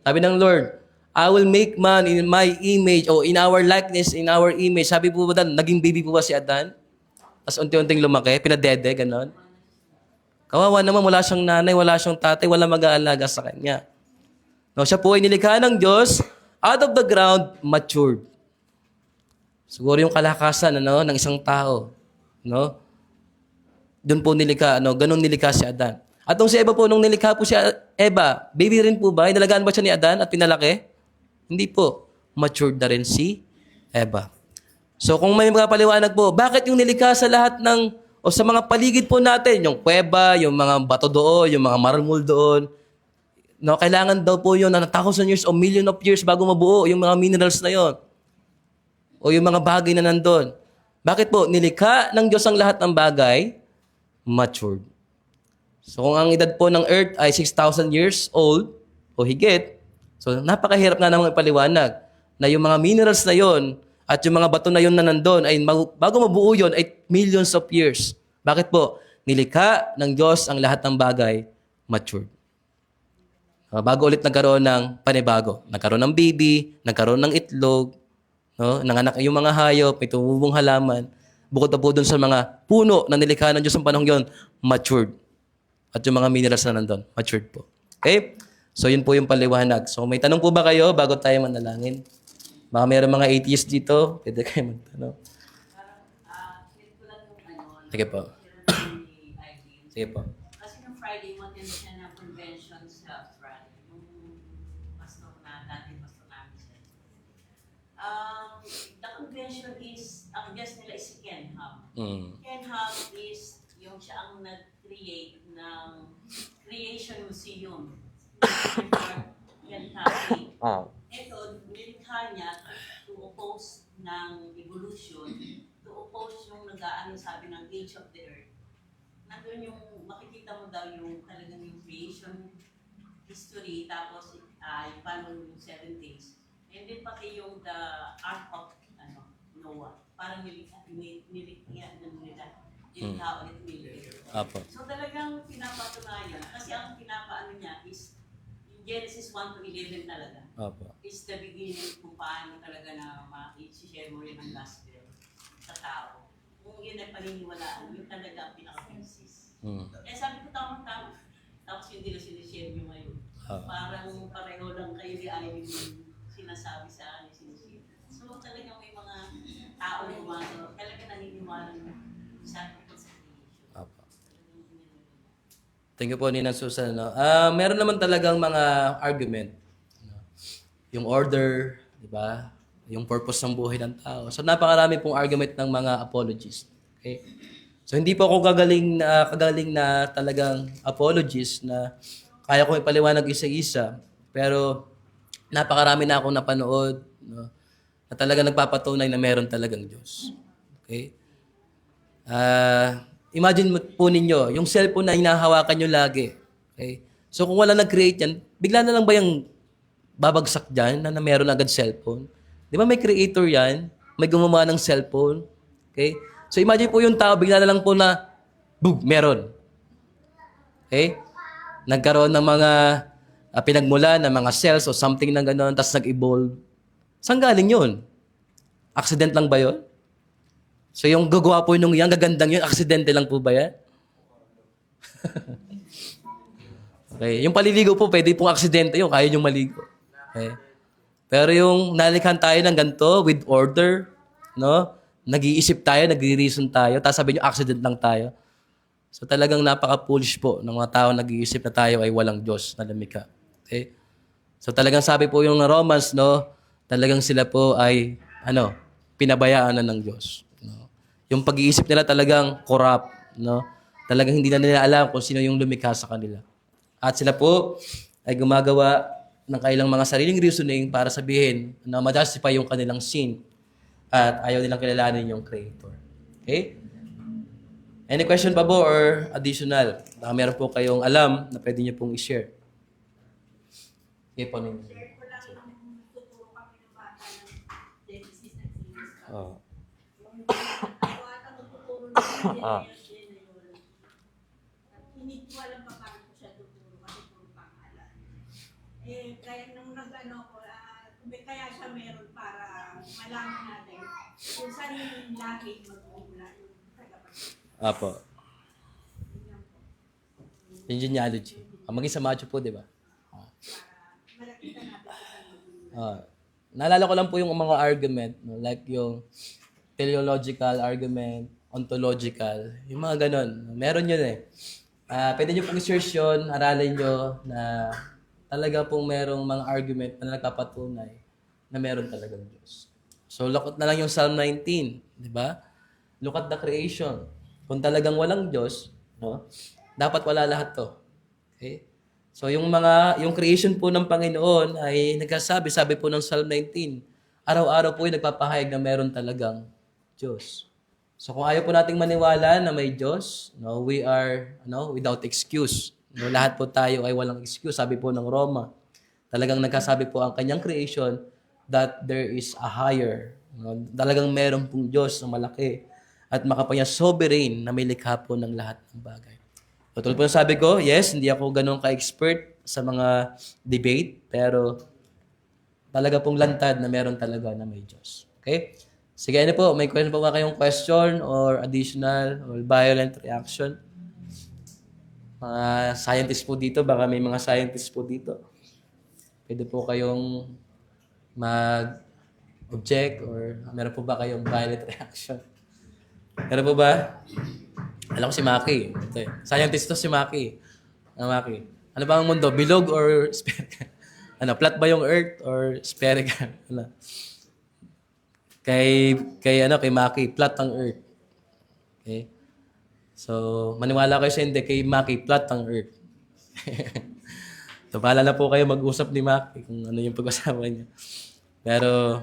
Sabi ng Lord, I will make man in my image o in our likeness, in our image. Sabi po ba Dan, naging baby po ba si Adan? Tapos unti-unting lumaki, pinadede, ganon. Kawawa naman, wala siyang nanay, wala siyang tatay, wala mag-aalaga sa kanya. No, siya po ay nilikha ng Diyos, out of the ground, matured. Siguro yung kalakasan ng isang tao. No? Doon po nilikha, ganun nilikha si Adan. At nung si Eva po, nung nilikha po si Eva, baby rin po ba? Inalagaan ba siya ni Adan at pinalaki? Hindi po. Matured na rin si Eva. So kung may mga paliwanag po, bakit yung nilikha sa lahat ng, o sa mga paligid po natin, yung kuweba, yung mga bato doon, yung mga marmol doon, No, kailangan daw po yun na 1,000 years o million of years bago mabuo yung mga minerals na yon o yung mga bagay na nandun. Bakit po? Nilikha ng Diyos ang lahat ng bagay, matured. So kung ang edad po ng Earth ay 6,000 years old o higit, so napakahirap nga namang ipaliwanag na yung mga minerals na yon at yung mga bato na yon na nandun ay bago mabuo yon ay millions of years. Bakit po? Nilikha ng Diyos ang lahat ng bagay, matured. Bago ulit nagkaroon ng panibago. Nagkaroon ng baby, nagkaroon ng itlog, no? Nanganak yung mga hayop, may tumubong halaman. Bukod na po dun sa mga puno na nilikha ng Diyos ng panahon yon, matured. At yung mga minerals na nandun, matured po. Okay? So yun po yung paliwanag. So may tanong po ba kayo bago tayo manalangin? Baka mayroong mga atheists dito, pwede kayo magtanong. Sige po. Sige po. Kasi nung Friday, mag-end siya ng convention sa Australia. Yung pastor na, dati pastor namin siya. The convention is, ang guest nila is si Ken Ham. Ken Ham is yung siya ang nag-create ng Creation Museum. Kentucky. Ito, nilikha niya to oppose ng evolution, to oppose yung nag-aano sabi ng age of the earth. Nandun yung, makikita mo daw yung talagang yung creation history, tapos yung paano yung 7 days. And then pati yung the Ark of Noah. Parang nilikha ulit nila. Apo. So talagang pinapatunayan. Kasi ang pinapaano niya is yung Genesis 1 to 11 talaga. Apo. Is the beginning kung paano talaga na ma-share mo rin ang gospel sa tao. Kung yun ay paniniwalaan, yun talaga ang pinaka-basis. Eh sabi ko tama-tama. Tapos yun din na sinishare nyo ngayon. Parang pareho lang kayo ni Ivy yung sinasabi sa akin, sinishare. So talagang may mga tao na umano, talaga naniniwala sa creation. Thank you po, Ninang Susan. No? Meron naman talagang mga argument. Yung order, di ba? Yung purpose ng buhay ng tao. So napakarami pong argument ng mga apologists. Okay? So hindi po ako kagaling na talagang apologist na kaya kong ipaliwanag isa-isa. Pero napakarami na akong napanood, no, na talagang nagpapatunay na meron talagang Diyos. Okay? Imagine po ninyo, yung cellphone na hinahawakan nyo lagi. Okay? So kung wala nag-create yan, bigla na lang ba yung babagsak dyan na meron agad cellphone? Di ba may creator yan? May gumawa ng cellphone? Okay? So imagine po yung tao, bigla na lang po na, boom, meron. Okay? Nagkaroon ng mga pinagmula ng mga cells o something na gano'n, tapos nag-evolve. Saan galing yun? Accident lang ba yun? So yung gagawa po nung yan, gagandang yun, aksidente lang po ba yan? Okay. Yung paliligo po, pwede pong aksidente yun, kaya yung maligo. Okay. Pero yung nalikhan tayo ng ganito, with order, no? Nag-iisip tayo, nag-reason tayo, tapos sabi nyo, accident lang tayo. So talagang napaka-foolish po ng mga tao nag-iisip na tayo ay walang Diyos na lumikha. Okay? So talagang sabi po yung Romans, no? Talagang sila po ay, pinabayaan na ng Diyos. No? Yung pag-iisip nila talagang corrupt, no? Talagang hindi na nila alam kung sino yung lumikha sa kanila. At sila po ay gumagawa ng kailang mga sariling reasoning para sabihin na ma-justify yung kanilang sin at ayaw nilang kilalanin yung Creator. Okay? Any question pa po or additional? Baka meron po kayong alam na pwede niyo pong i-share. Okay po ninyo. Share ko lang yung tuturo kami ng bata ng Genesis at Genesis. Oh. Yung bata magtuturo ng Genesis. Hindi ko alam pa paano ko siya tuturo kasi puro pangalan. Kaya nung kaya siya meron para malaman natin kung saan yung lahi magmumula yung tagapagsalita. Apo. Yung genealogy. Maging sa macho po, di ba? Malakita natin kung saan magmumula. Naalala ko lang po yung mga argument, no? Like yung teleological argument, ontological, yung mga ganon. Meron yun eh. Pwede nyo pong i-search yun, aralin nyo na talaga pong merong mga argument na nagpapatunay na meron talagang Diyos. So, look na lang yung Psalm 19, di ba? Look at the creation. Kung talagang walang Diyos, no, dapat wala lahat to. Okay? So yung creation po ng Panginoon ay nagkasabi, sabi po ng Psalm 19, araw-araw po ay nagpapahayag na meron talagang Diyos. So kung ayaw po nating maniwala na may Diyos, no, we are without excuse. No, lahat po tayo ay walang excuse. Sabi po ng Roma, talagang nagkasabi po ang kanyang creation that there is a higher. No, talagang meron pong Diyos na malaki at makapangyarihan, sovereign na may likha po ng lahat ng bagay. Tulad po ng sabi ko, yes, hindi ako ganun ka-expert sa mga debate, pero talaga pong lantad na meron talaga na may Diyos. Okay? Sige, ano po, may question pa ba kayong question or additional or violent reaction? Mga scientists po dito, baka may mga scientists po dito. Pwede po kayong mag-object or meron po ba kayong violent reaction? Meron po ba? Alam ko si Maki. Ito, scientist to si Maki. Maki. Ano ba ang mundo? Bilog or spherical? Flat ba yung earth or spherical? Kay Maki, flat ang earth. Okay? So, maniwala kayo sa hindi, kay Maki, flat ang earth. So, bahala na po kayo mag-usap ni Maki kung ano yung pag-usapan niya. Pero,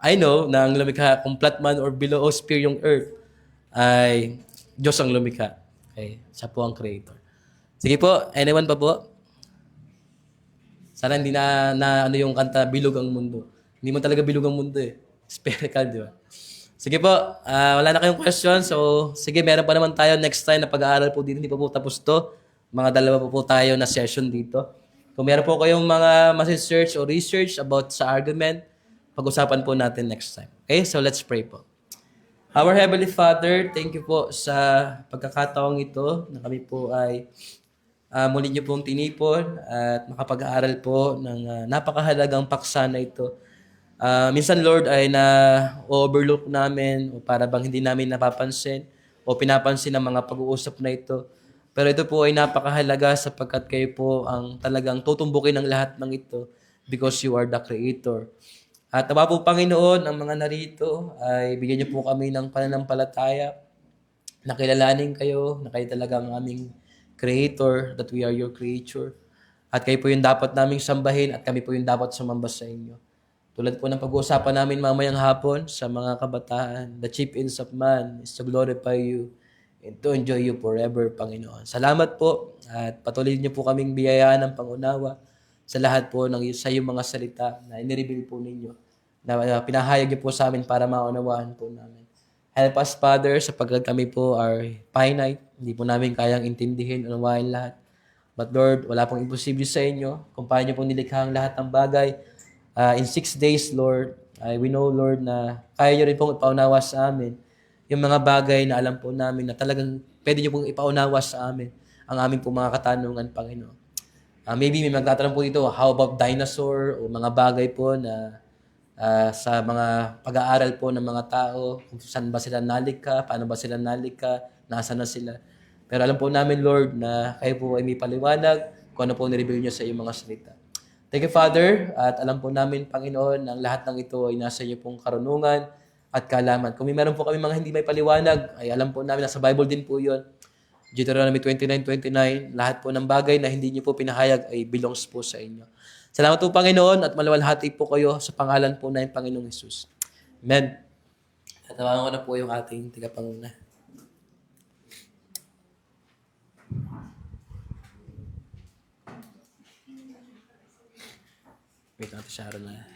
I know na ang lumikha, kung flat man or below o sphere yung earth, ay Diyos ang lumikha. Okay? Siya po ang creator. Sige po, anyone pa po? Sana hindi na ano yung kanta, bilog ang mundo. Hindi mo talaga bilog ang mundo eh. Spherical, di ba? Sige po, wala na kayong question. So, sige, meron pa naman tayo next time na pag-aaral po dito. Hindi pa po tapos to. Mga dalawa po tayo na session dito. Kung meron po kayong mga masi-search o research about sa argument, pag-usapan po natin next time. Okay, so let's pray po. Our Heavenly Father, thank you po sa pagkakataong ito na kami po ay muli niyo pong tinipon at makapag-aaral po ng napakahalagang paksa na ito. Minsan, Lord, ay na-overlook namin o para bang hindi namin napapansin o pinapansin ang mga pag-uusap na ito. Pero ito po ay napakahalaga sapagkat kayo po ang talagang tutumbukin ng lahat ng ito because you are the Creator. At nawa po, Panginoon, ang mga narito ay bigyan niyo po kami ng pananampalataya, nakilalanin kayo, na kayo talaga ang aming Creator, that we are your creature. At kayo po yung dapat naming sambahin at kami po yung dapat sumamba sa inyo. Tulad po ng pag-uusapan namin mamayang hapon sa mga kabataan, the chief ends of man is to glorify you and to enjoy you forever, Panginoon. Salamat po at patuloy niyo po kaming biyayaan ng pangunawa sa lahat po sa iyong mga salita na inireveal po ninyo, na pinahayag niyo po sa amin para maunawaan po namin. Help us, Father, sapagkat kami po are finite, hindi po namin kayang intindihin, unawain lahat. But Lord, wala pong imposible sa inyo. Kung paano niyo pong nilikha ang lahat ng bagay, in 6 days, Lord, we know, Lord, na kaya niyo rin pong ipaunawa sa amin yung mga bagay na alam po namin na talagang pwede niyo pong ipaunawa sa amin ang aming pong mga katanungan, Panginoon. Maybe may magtatanong po dito, how about dinosaur o mga bagay po na sa mga pag-aaral po ng mga tao, kung saan ba sila nalikha, paano ba sila nalikha, nasa na sila. Pero alam po namin, Lord, na kayo po ay may paliwanag kung ano po nireveal niyo sa iyong mga salita. Thank you, Father, at alam po namin, Panginoon, ang lahat ng ito ay nasa iyo pong karunungan at kaalaman. Kung meron po kami mga hindi may paliwanag, ay alam po namin, nasa Bible din po yun. Deuteronomy 29:29, lahat po ng bagay na hindi niyo po pinahayag ay belongs po sa inyo. Salamat po, Panginoon, at maluwalhati po kayo sa pangalan po ng Panginoong Hesus. Amen. Tatawagan ko na po yung ating tigapanguna. Wait lang, Sharon na.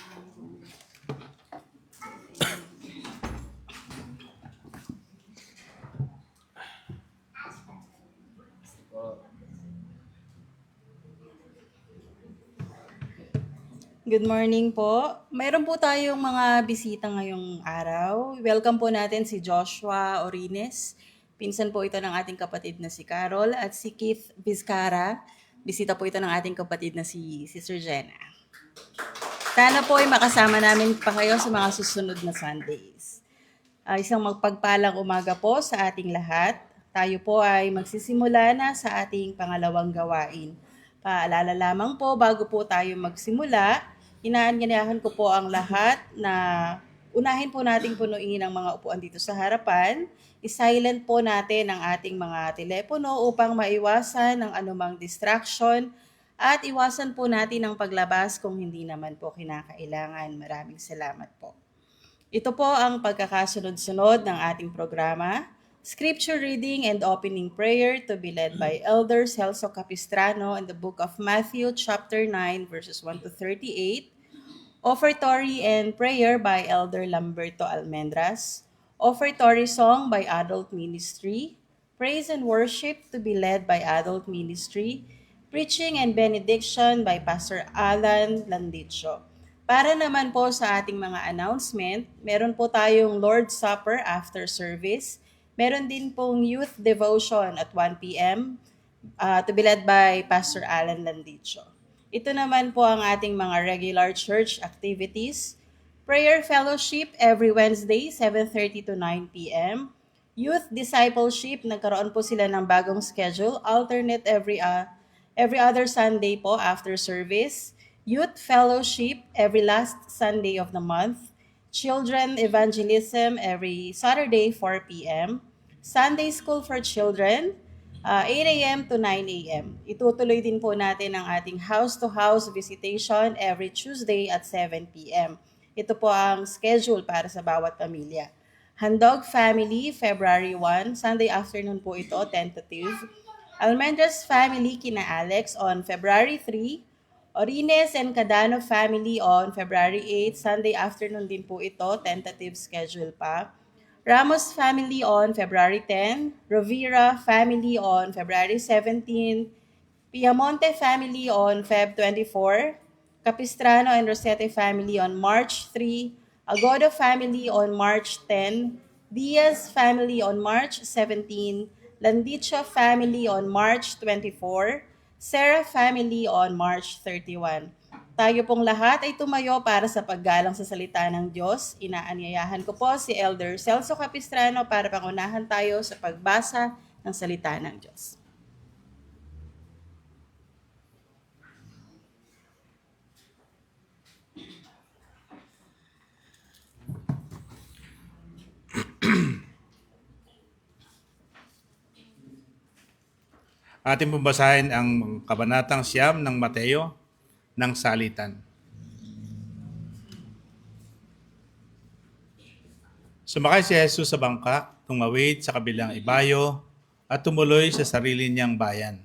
Good morning po. Mayroon po tayong mga bisita ngayong araw. Welcome po natin si Joshua Orines. Pinsan po ito ng ating kapatid na si Carol at si Keith Vizcara. Bisita po ito ng ating kapatid na si Sister Jenna. Sana po ay makasama namin pa kayo sa mga susunod na Sundays. Isang magpagpalang umaga po sa ating lahat. Tayo po ay magsisimula na sa ating pangalawang gawain. Paalala lamang po, bago po tayo magsimula, inaanyayahan ko po ang lahat na unahin po nating punuin ang mga upuan dito sa harapan. I-silent po natin ang ating mga telepono upang maiwasan ang anumang distraction At iwasan po natin ang paglabas kung hindi naman po kinakailangan. Maraming salamat po. Ito po ang pagkakasunod-sunod ng ating programa. Scripture reading and opening prayer to be led by Elder Celso Capistrano in the book of Matthew chapter 9 verses 1 to 38. Offertory and prayer by Elder Lamberto Almendras. Offertory song by Adult Ministry. Praise and worship to be led by Adult Ministry. Preaching and benediction by Pastor Alan Landicho. Para naman po sa ating mga announcement, meron po tayong Lord's Supper after service. Meron din pong youth devotion at 1 p.m. To be led by Pastor Alan Landicho. Ito naman po ang ating mga regular church activities. Prayer fellowship every Wednesday, 7:30 to 9 p.m. Youth discipleship, nagkaroon po sila ng bagong schedule, alternate every other Sunday po after service. Youth fellowship every last Sunday of the month. Children evangelism every Saturday, 4 p.m. Sunday school for children, 8 a.m. to 9 a.m. Itutuloy din po natin ang ating house-to-house visitation every Tuesday at 7 p.m. Ito po ang schedule para sa bawat pamilya. Handog Family, February 1, Sunday afternoon po ito, tentative. Almendras Family kina Alex on February 3. Orines and Cadano Family on February 8, Sunday afternoon din po ito, tentative schedule pa. Ramos Family on February 10, Rovira Family on February 17, Piamonte Family on Feb 24, Capistrano and Rosete Family on March 3, Agodo Family on March 10, Diaz Family on March 17, Landicho Family on March 24, Sarah Family on March 31. Tayo pong lahat ay tumayo para sa paggalang sa salita ng Diyos. Inaanyayahan ko po si Elder Celso Capistrano para pangunahan tayo sa pagbasa ng salita ng Diyos. Ating pambasahin ang kabanatang 9 ng Mateo ng Salitan. Sumakay si Jesus sa bangka, tumawid sa kabilang ibayo, at tumuloy sa sarili niyang bayan.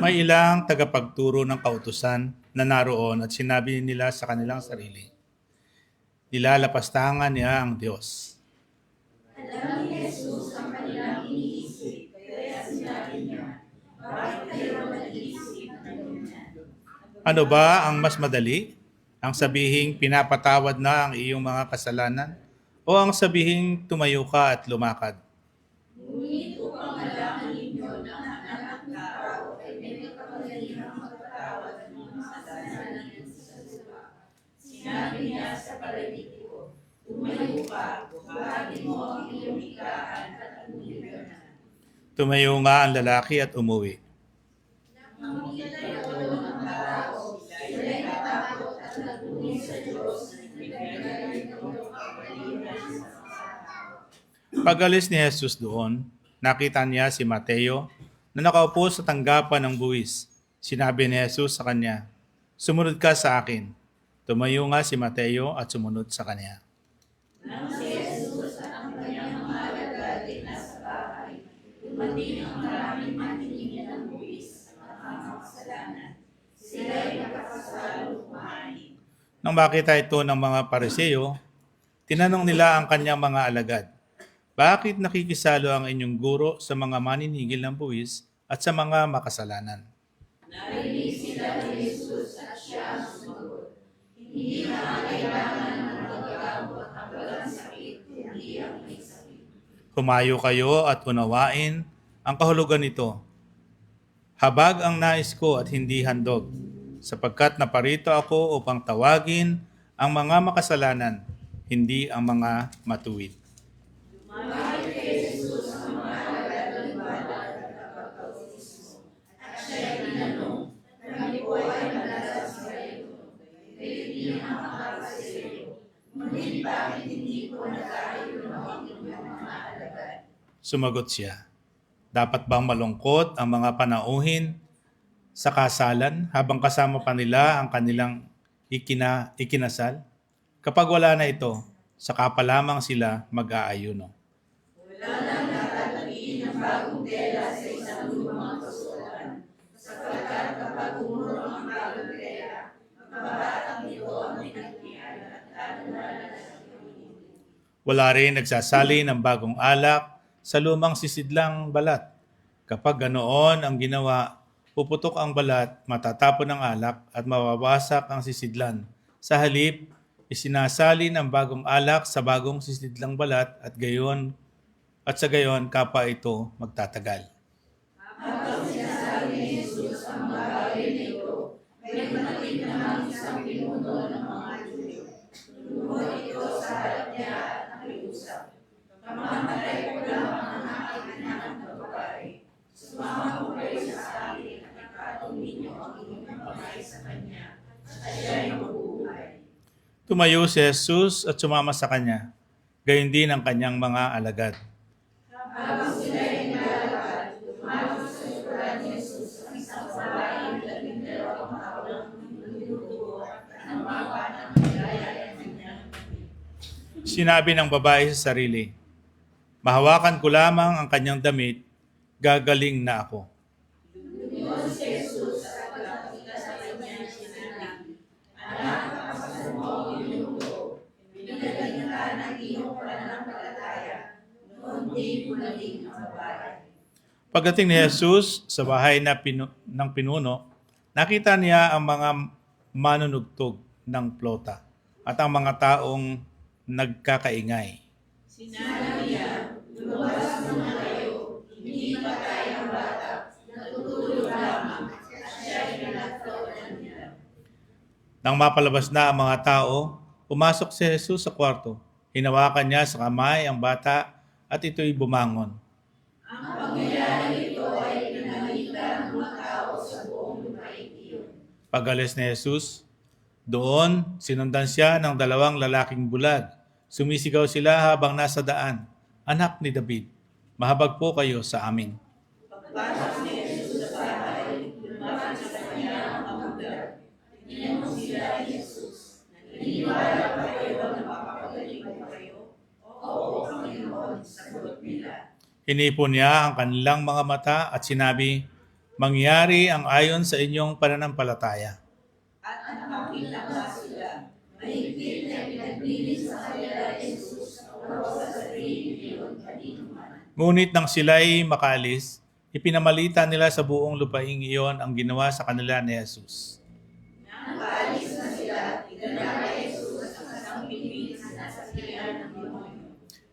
May ilang tagapagturo ng kautusan na naroon at sinabi nila sa kanilang sarili, nilalapastangan niya ang Diyos. Alam ni Jesus ang kanilang iniisip, kaya sinabi niya, bakit kayo nag-iisip na ganyan? Ano ba ang mas madali? Ang sabihing pinapatawad na ang iyong mga kasalanan? O ang sabihing tumayo ka at lumakad? Ngunit upang malaman ninyo na ang anak ng tao ay may kapangyarihang magpatawad ng mga kasalanan sa lupa. Sinabi niya sa paralitiko, tumayo ka, buhatin mo ang iyong higaan at umuwi ka na. Tumayo nga ang lalaki at umuwi. Nang makita ito ng tao, sila'y natakot at nagpuni sa Diyos na pinagagaling ng kapalitan sa tao. Pag-alis ni Jesus doon, nakita niya si Mateo na nakaupo sa tanggapan ng buwis. Sinabi ni Jesus sa kanya, sumunod ka sa akin. Tumayo nga si Mateo at sumunod sa kanya. Nang si Jesus at ang kanyang mga alagad ay nasa bahay, dumating ang maraming maniningil ng buwis at mga kasalanan. Sila ay nakasalo kumain. Nang makita ito ng mga Pariseo, tinanong nila ang kanyang mga alagad, bakit nakikisalo ang inyong guro sa mga maninigil ng buwis at sa mga makasalanan? Narinig sila ni Jesus at siya ang sumagot, hindi na kailangan ng maggamot ang walang sakit, kundi ang may sakit. Humayo kayo at unawain ang kahulugan nito. Habag ang nais ko at hindi handog, sapagkat naparito ako upang tawagin ang mga makasalanan, hindi ang mga matuwid. Lumapit kay Jesus ang mga alagad Sumagot siya, dapat bang malungkot ang mga panauhin sa kasalan habang kasama pa nila ang kanilang ikinasal? Kapag wala na ito, saka pa lamang sila mag-aayuno. Wala rin nagsasali ng bagong alak sa lumang sisidlang balat. Kapag ganoon ang ginawa, puputok ang balat, matatapon ang alak at mawawasak ang sisidlan. Sa halip, isinasali ng bagong alak sa bagong sisidlang balat at sa gayon kapwa ito magtatagal. Tumayo si Jesus at sumama sa kanya, gayon din ang kanyang mga alagad. Sinabi ng babae sa sarili, mahawakan ko lamang ang kanyang damit, gagaling na ako. Pagdating ni Jesus sa bahay ng pinuno, nakita niya ang mga manunugtog ng plota at ang mga taong nagkakaingay. Nang mapalabas na ang mga tao, pumasok si Jesus sa kwarto. Hinawakan niya sa kamay ang bata at ito'y bumangon. Pag-alis ni Jesus, doon sinundan siya ng 2 lalaking bulag. Sumisigaw sila habang nasa daan, anak ni David, mahabag po kayo sa amin. Inipon niya ang kanilang mga mata at sinabi, mangyari ang ayon sa inyong pananampalataya. Ngunit nang sila'y makalis, ipinamalita nila sa buong lupaing iyon ang ginawa sa kanila ni Jesus.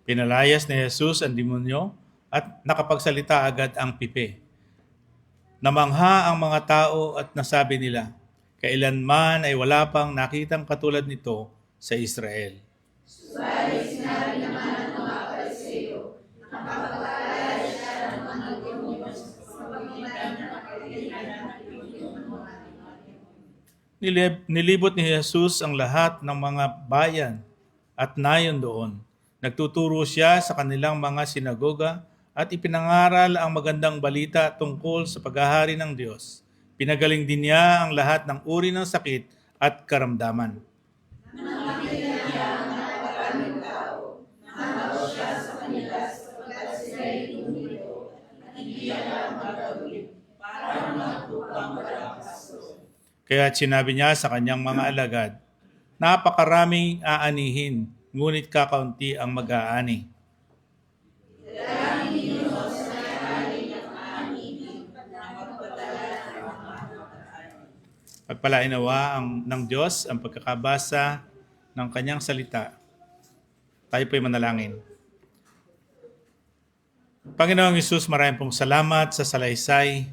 Pinalayas ni Jesus ang demonyo at nakapagsalita agad ang pipe. Namangha ang mga tao at nasabi nila, kailanman ay wala pang nakitang katulad nito sa Israel. Nilibot ni Jesus ang lahat ng mga bayan at nayon doon. Nagtuturo siya sa kanilang mga sinagoga at ipinangaral ang magandang balita tungkol sa paghahari ng Diyos. Pinagaling din niya ang lahat ng uri ng sakit at karamdaman. Kaya sinabi niya sa kanyang mga alagad, napakaraming aanihin, ngunit kakaunti ang mag-aani. Pagpalain nawa ng Diyos ang pagkakabasa ng kanyang salita. Tayo po'y manalangin. Panginoong Hesus, maraming pong salamat sa salaysay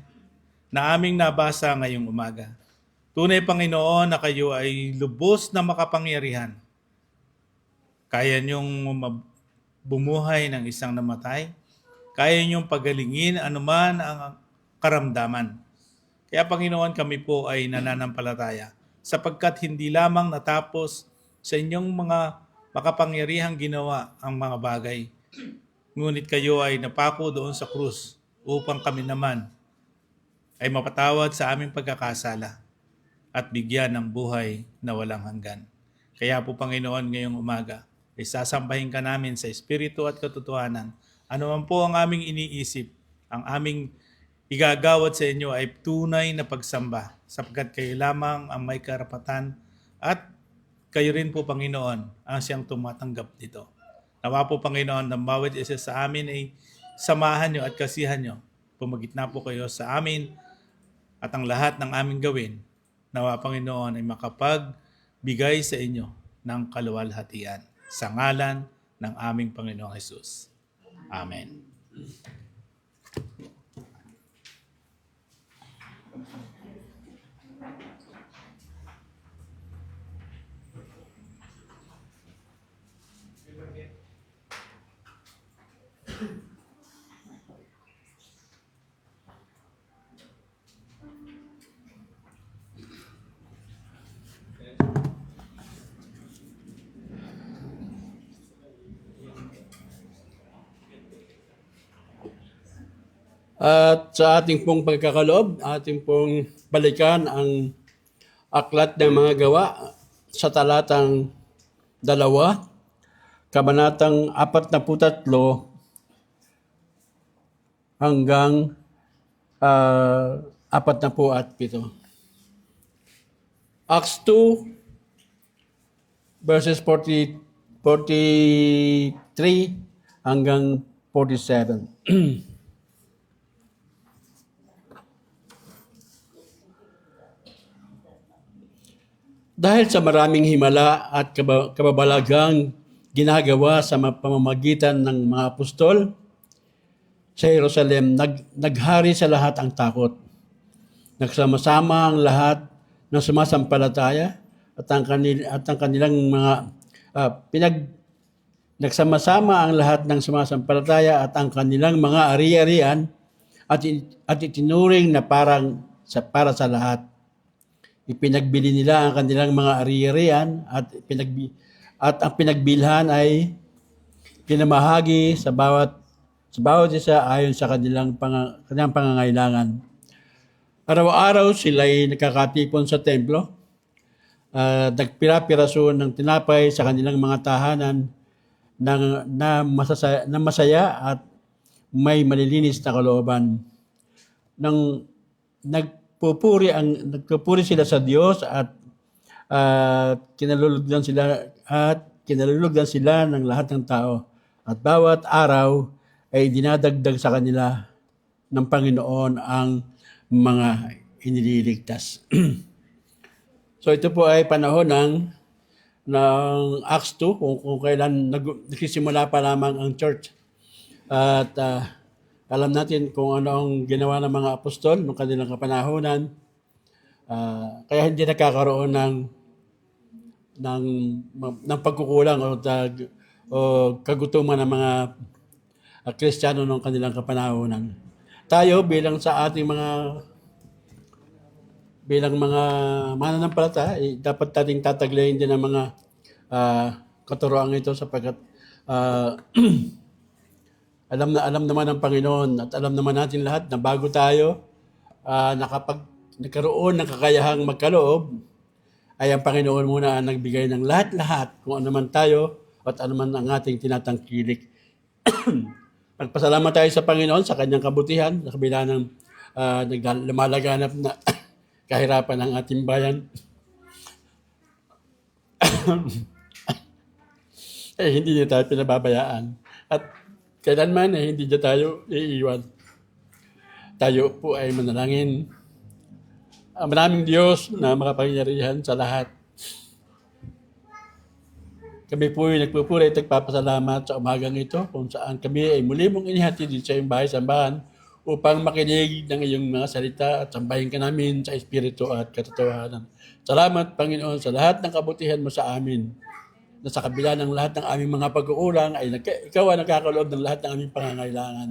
na aming nabasa ngayong umaga. Tunay, Panginoon, na kayo ay lubos na makapangyarihan. Kaya niyong bumuhay ng isang namatay. Kaya niyong pagalingin anuman ang karamdaman. Kaya, Panginoon, kami po ay nananampalataya sapagkat hindi lamang natapos sa inyong mga makapangyarihang ginawa ang mga bagay, ngunit kayo ay napako doon sa krus upang kami naman ay mapatawad sa aming pagkakasala at bigyan ng buhay na walang hanggan. Kaya po Panginoon, ngayong umaga, ay sasambahin ka namin sa Espiritu at katotohanan. Ano man po ang aming iniisip, ang aming igagawad sa inyo ay tunay na pagsamba, sapagkat kayo lamang ang may karapatan at kayo rin po Panginoon ang siyang tumatanggap dito. Nawa po Panginoon, ng bawat isa sa amin ay samahan nyo at kasihan nyo. Pumagitna po kayo sa amin at ang lahat ng aming gawin. Nawa Panginoon ay makapagbigay sa inyo ng kaluwalhatian sa ngalan ng aming Panginoong Jesus. Amen. At sa ating pong pagkakaloob, ating pong balikan ang aklat ng mga gawa sa talatang 2, kabanatang 43 hanggang 47. Acts 2 verses 43 hanggang 47. Dahil sa maraming himala at kababalagang ginagawa sa pamamagitan ng mga apostol, sa Jerusalem, naghari sa lahat ang takot. Nagsama-sama ang lahat ng sumasampalataya at ang kanilang mga nagsama-sama ang lahat ng sumasampalataya at ang kanilang mga ari-arian at itinuring na para sa lahat. Ipinagbili nila ang kanilang mga ari-arian at ang pinagbilhan ay pinamahagi sa bawat isa ayon sa kanilang pangangailangan. Araw-araw sila'y nakakatipon sa templo, nagpira-piraso ng tinapay sa kanilang mga tahanan na masaya at may malilinis na kalooban. Nagpupuri sila sa Diyos at kinalulugdan sila ng lahat ng tao. At bawat araw ay dinadagdag sa kanila ng Panginoon ang mga inililigtas. So ito po ay panahon ng Acts 2, kung kailan nagsisimula pa lamang ang church. At alam natin kung ano ang ginawa ng mga apostol noong kanilang kapanahonan. Kaya hindi nakakaroon ng pagkukulang o kagutuman ng mga Kristiyano noong kanilang kapanahonan. Tayo bilang mga mananampalataya, dapat nating tataglayin din ang mga katuroang ito sapagkat alam naman ng Panginoon at alam naman natin lahat na bago tayo nagkaroon ng kakayahang magkaloob, ay ang Panginoon muna ang nagbigay ng lahat-lahat kung ano man tayo at ano man ang ating tinatangkilik. Magpasalamat tayo sa Panginoon sa kanyang kabutihan sa kabila ng lumalaganap na kahirapan ng ating bayan. Hindi niya tayo pinababayaan. At kailanman hindi niya tayo iiwan. Tayo po ay manalangin. Maraming Diyos na makapangyarihan sa lahat. Kami po ay nagpupuri at nagpapasalamat sa umagang ito kung saan kami ay muli mong inihatid din sa iyong bahay-sambahan upang makinig ng iyong mga salita at sambahin ka namin sa Espiritu at katotohanan. Salamat, Panginoon, sa lahat ng kabutihan mo sa amin. Na sa kabila ng lahat ng aming mga pag-uulang ay ikaw ang nakakaloob ng lahat ng aming pangangailangan.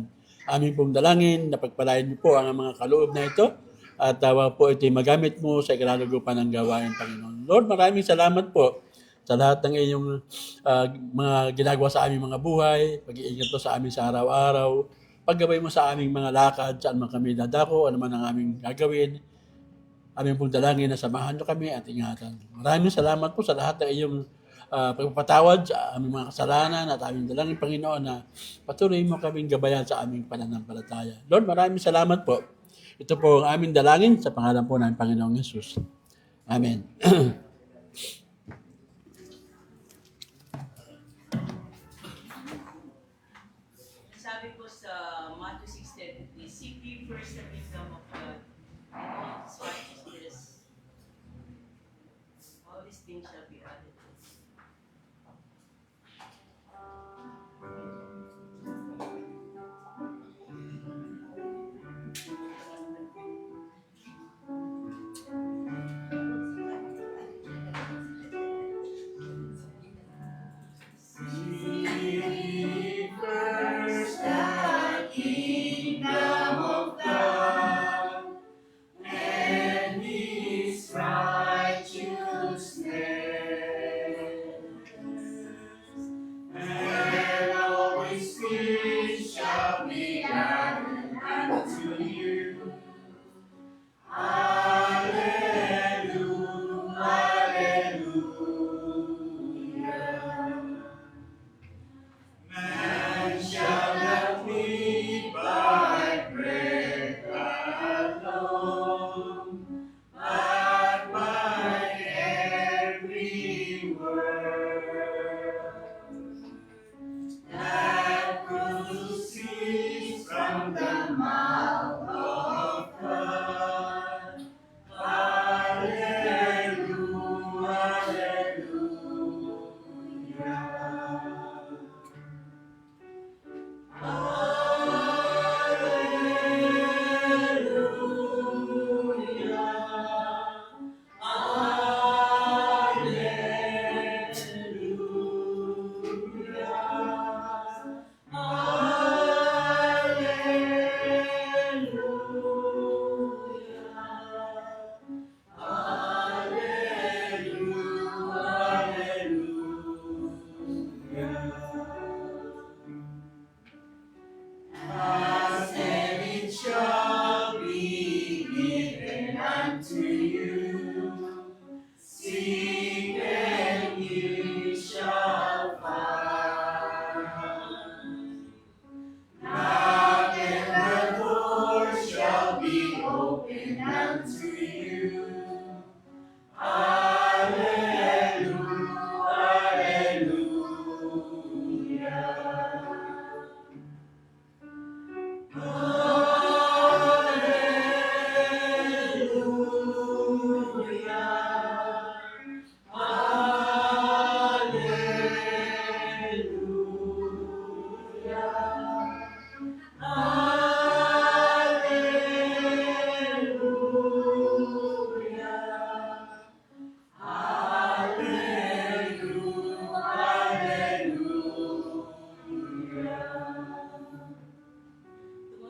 Aming pong dalangin na pagpalain niyo po ang mga kaloob na ito at po ito'y magamit mo sa ikalalagupan ng gawain, Panginoon. Lord, maraming salamat po sa lahat ng iyong mga ginagawa sa aming mga buhay, pag-iingat mo sa amin sa araw-araw, paggabay mo sa aming mga lakad, saan man kami dadako, ano man ang aming gagawin. Aming pong dalangin na samahan nyo kami at ingatan. Maraming salamat po sa lahat ng iyong pagpapatawad sa aming mga kasalanan at aming dalangin, Panginoon, na patuloy mo kaming gabayan sa aming pananampalataya. Lord, maraming salamat po. Ito po ang aming dalangin sa pangalan po ng Panginoong Yesus. Amen. Sabi ko sa Matthew 6:33, seek ye first the kingdom of God, and all his righteousness. All these things shall be added.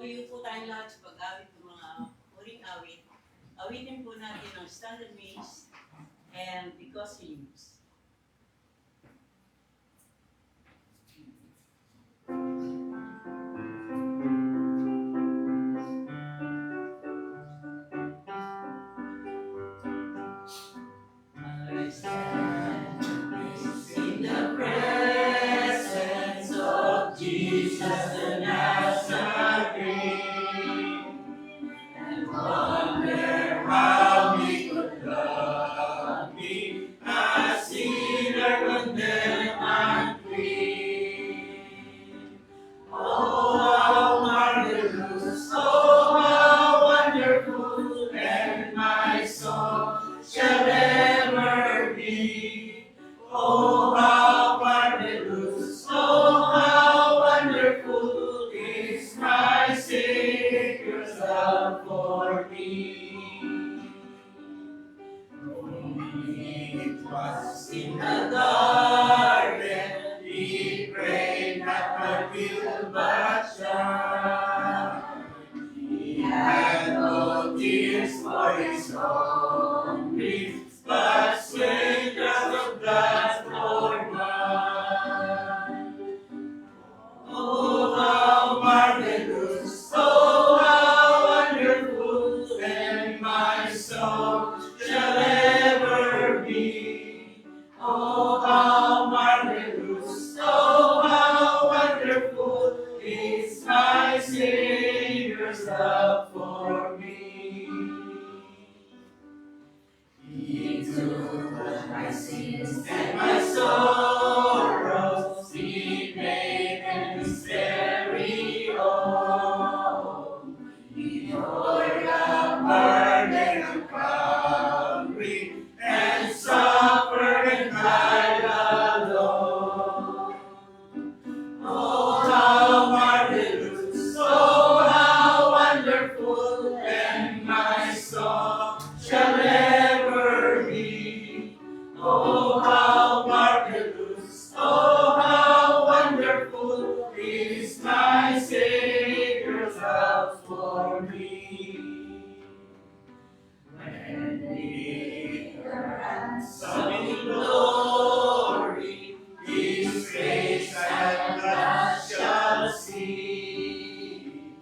Tumayo po tayong lahat sa pag-awit ng mga huling awit. Awitin po natin ang Standard Maze and Because He Lives. I stand in the presence of Jesus the Nazarene, and wonder how He could love me, a sinner condemned and free. Oh, how marvelous! Oh, how wonderful! And my song shall ever be. Oh, how marvelous! Oh, how wonderful is my Savior's love for me. It was in the garden, He prayed not my will but shine. He had no tears Oh, how marvelous, oh, how wonderful is my Savior's love for me. He took my sins and my sorrows, He made them His very own. He bore the burden of Calvary and suffered and died alone. Oh, how marvelous, oh, how wonderful, and my song shall ever be. Oh, how marvelous, oh, how wonderful is my Savior's love for me. When we are ransomed in glory, His face at last shall see.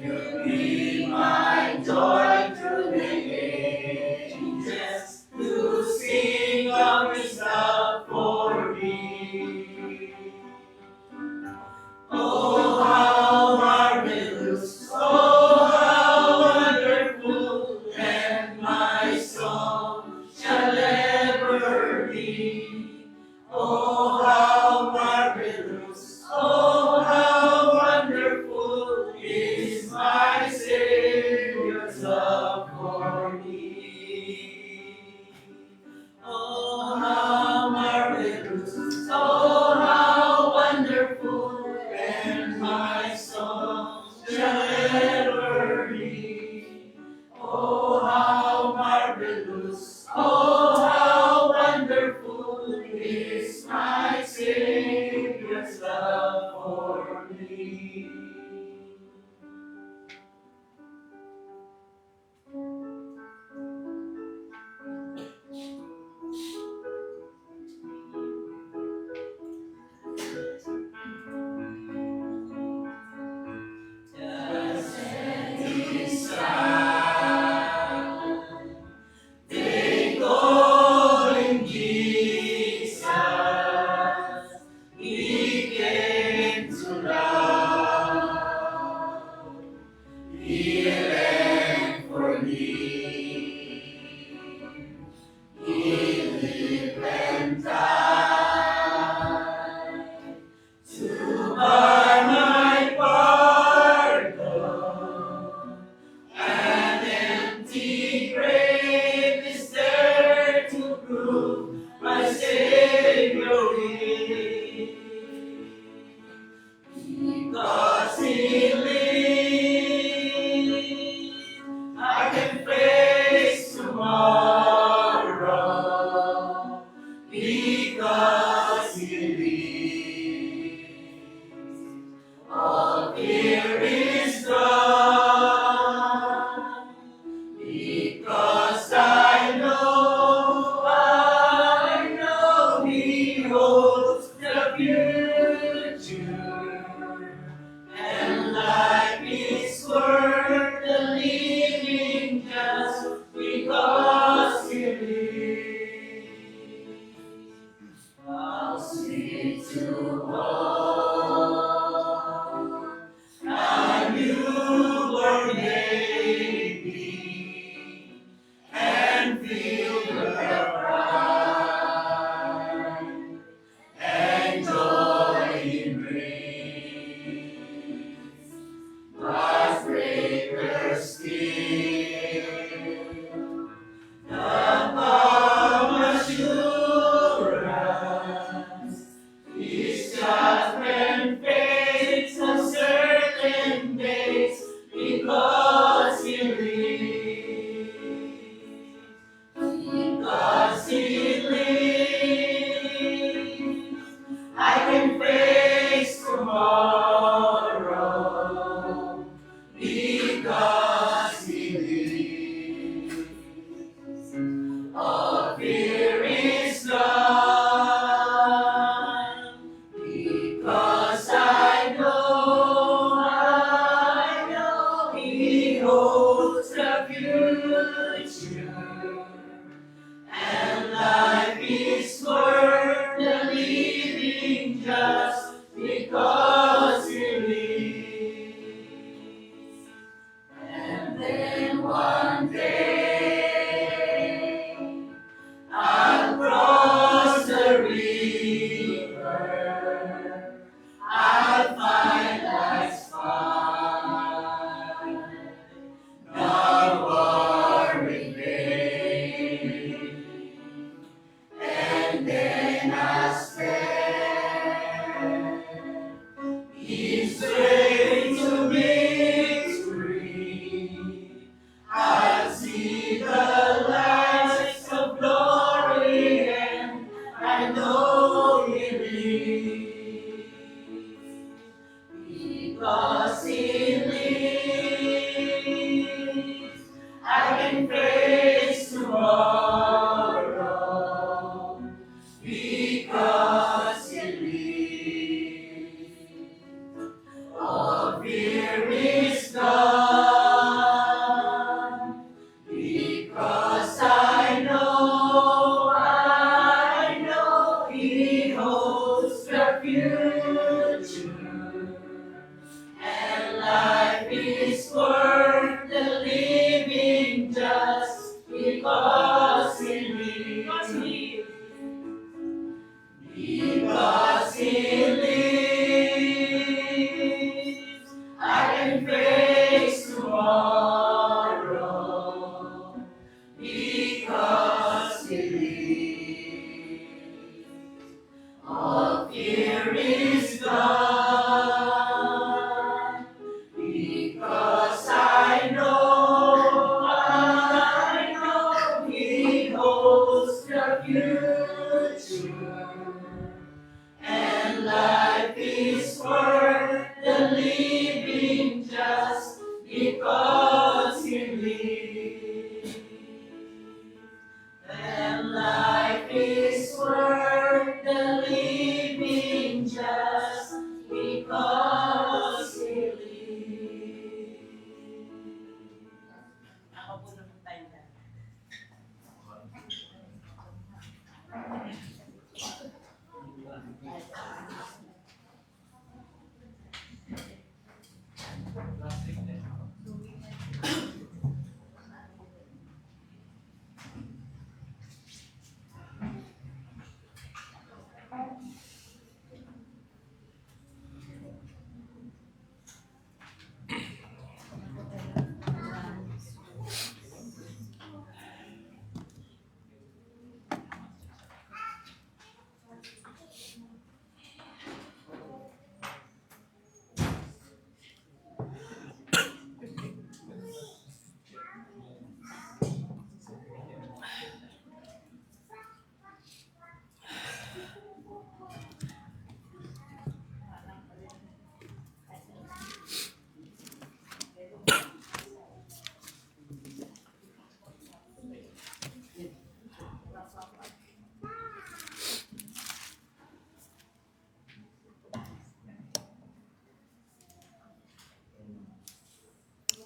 Will be my joy through the ages to sing of His love for me. Oh, how marvelous, oh, how wonderful, and my song shall ever be. Oh, how marvelous, oh, how wonderful is my Savior's love for me. Oh, how marvelous, oh, how wonderful, and my song shall ever be. Oh, how marvelous, oh, how wonderful is my Savior's love for me. Just as His Son, they call Him Jesus. He came to love, heal, and forgive. He lived and died to buy my pardon. An empty grave is there to prove my Savior lives. Because He lives, I can face tomorrow. Because He lives, all fear is gone. Because I know He holds the future, and life is worth the living just because He lives. How sweet to hold a newborn baby and feel the pride and joy it brings. Heartbreaker still, the calm assurance is just Because He lives, I can face tomorrow. Because He lives, all fear is gone. Because I know He holds the future. And life is worth the living just because He lives. Because He lives, I can face tomorrow. Because He lives, all fear is gone. Because I know He holds the future. And life is worth the living just because He lives. And life is worth the living just because He lives. Ako po na tayo na.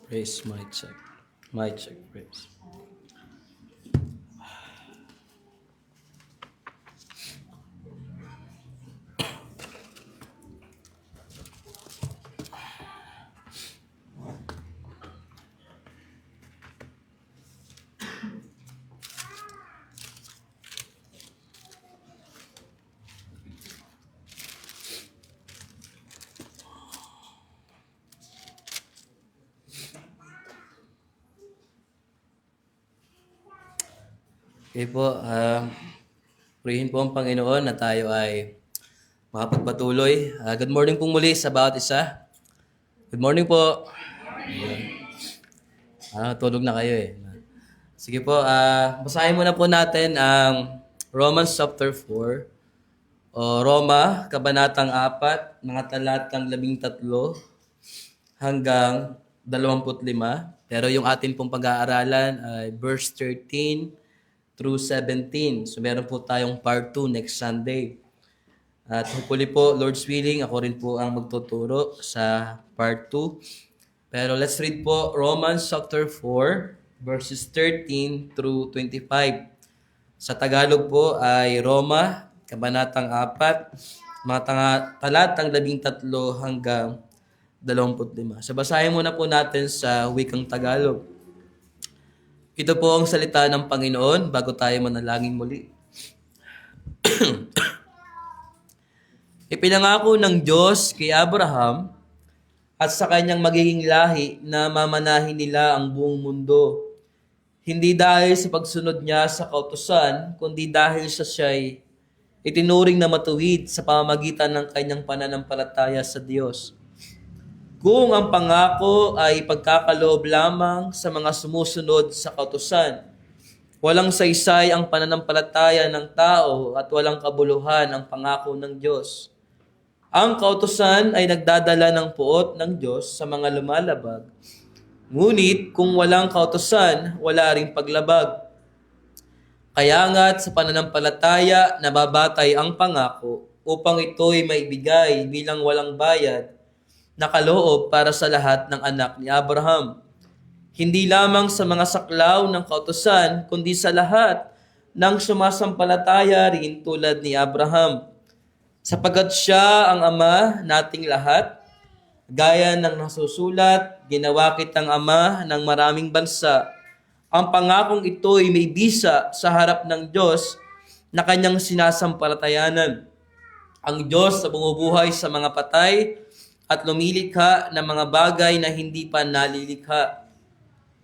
Praise, mic check. Mic check, praise. Okay po, purihin po ang Panginoon na tayo ay makapagpatuloy. Good morning po muli sa bawat isa. Good morning po. Tulog na kayo eh. Sige po, basahin muna po natin ang Romans chapter 4 o Roma, kabanatang 4, mga talatang 13 hanggang 25. Pero yung atin pong pag-aaralan ay verse 13 through 17. So meron po tayong part 2 next Sunday. At hopefully po, Lord's willing, ako rin po ang magtuturo sa part 2. Pero let's read po Romans chapter 4, verses 13 through 25. Sa Tagalog po ay Roma, kabanatang 4, mga talatang 13 hanggang 25. So basahin muna po natin sa wikang Tagalog. Ito po ang salita ng Panginoon bago tayo manalangin muli. Ipinangako ng Diyos kay Abraham at sa kanyang magiging lahi na mamanahin nila ang buong mundo. Hindi dahil sa pagsunod niya sa kautusan, kundi dahil sa siya'y itinuring na matuwid sa pamamagitan ng kanyang pananampalataya sa Diyos. Kung ang pangako ay pagkakaloob lamang sa mga sumusunod sa kautusan, Walang saysay ang pananampalataya ng tao at walang kabuluhan ang pangako ng Diyos. Ang kautusan ay nagdadala ng puot ng Diyos sa mga lumalabag. Ngunit kung walang kautusan, wala ring paglabag. Kaya nga't sa pananampalataya, nababatay ang pangako upang ito'y maibigay bilang walang bayad na kaloob para sa lahat ng anak ni Abraham. Hindi lamang sa mga saklaw ng kautusan, kundi sa lahat ng sumasampalataya rin tulad ni Abraham. Sapagkat siya ang ama nating lahat, gaya ng nasusulat, ginawa kitang ama ng maraming bansa. Ang pangakong ito'y may bisa sa harap ng Diyos na kanyang sinasampalatayanan. Ang Diyos na bumubuhay sa mga patay at lumilikha ng mga bagay na hindi pa nalilikha.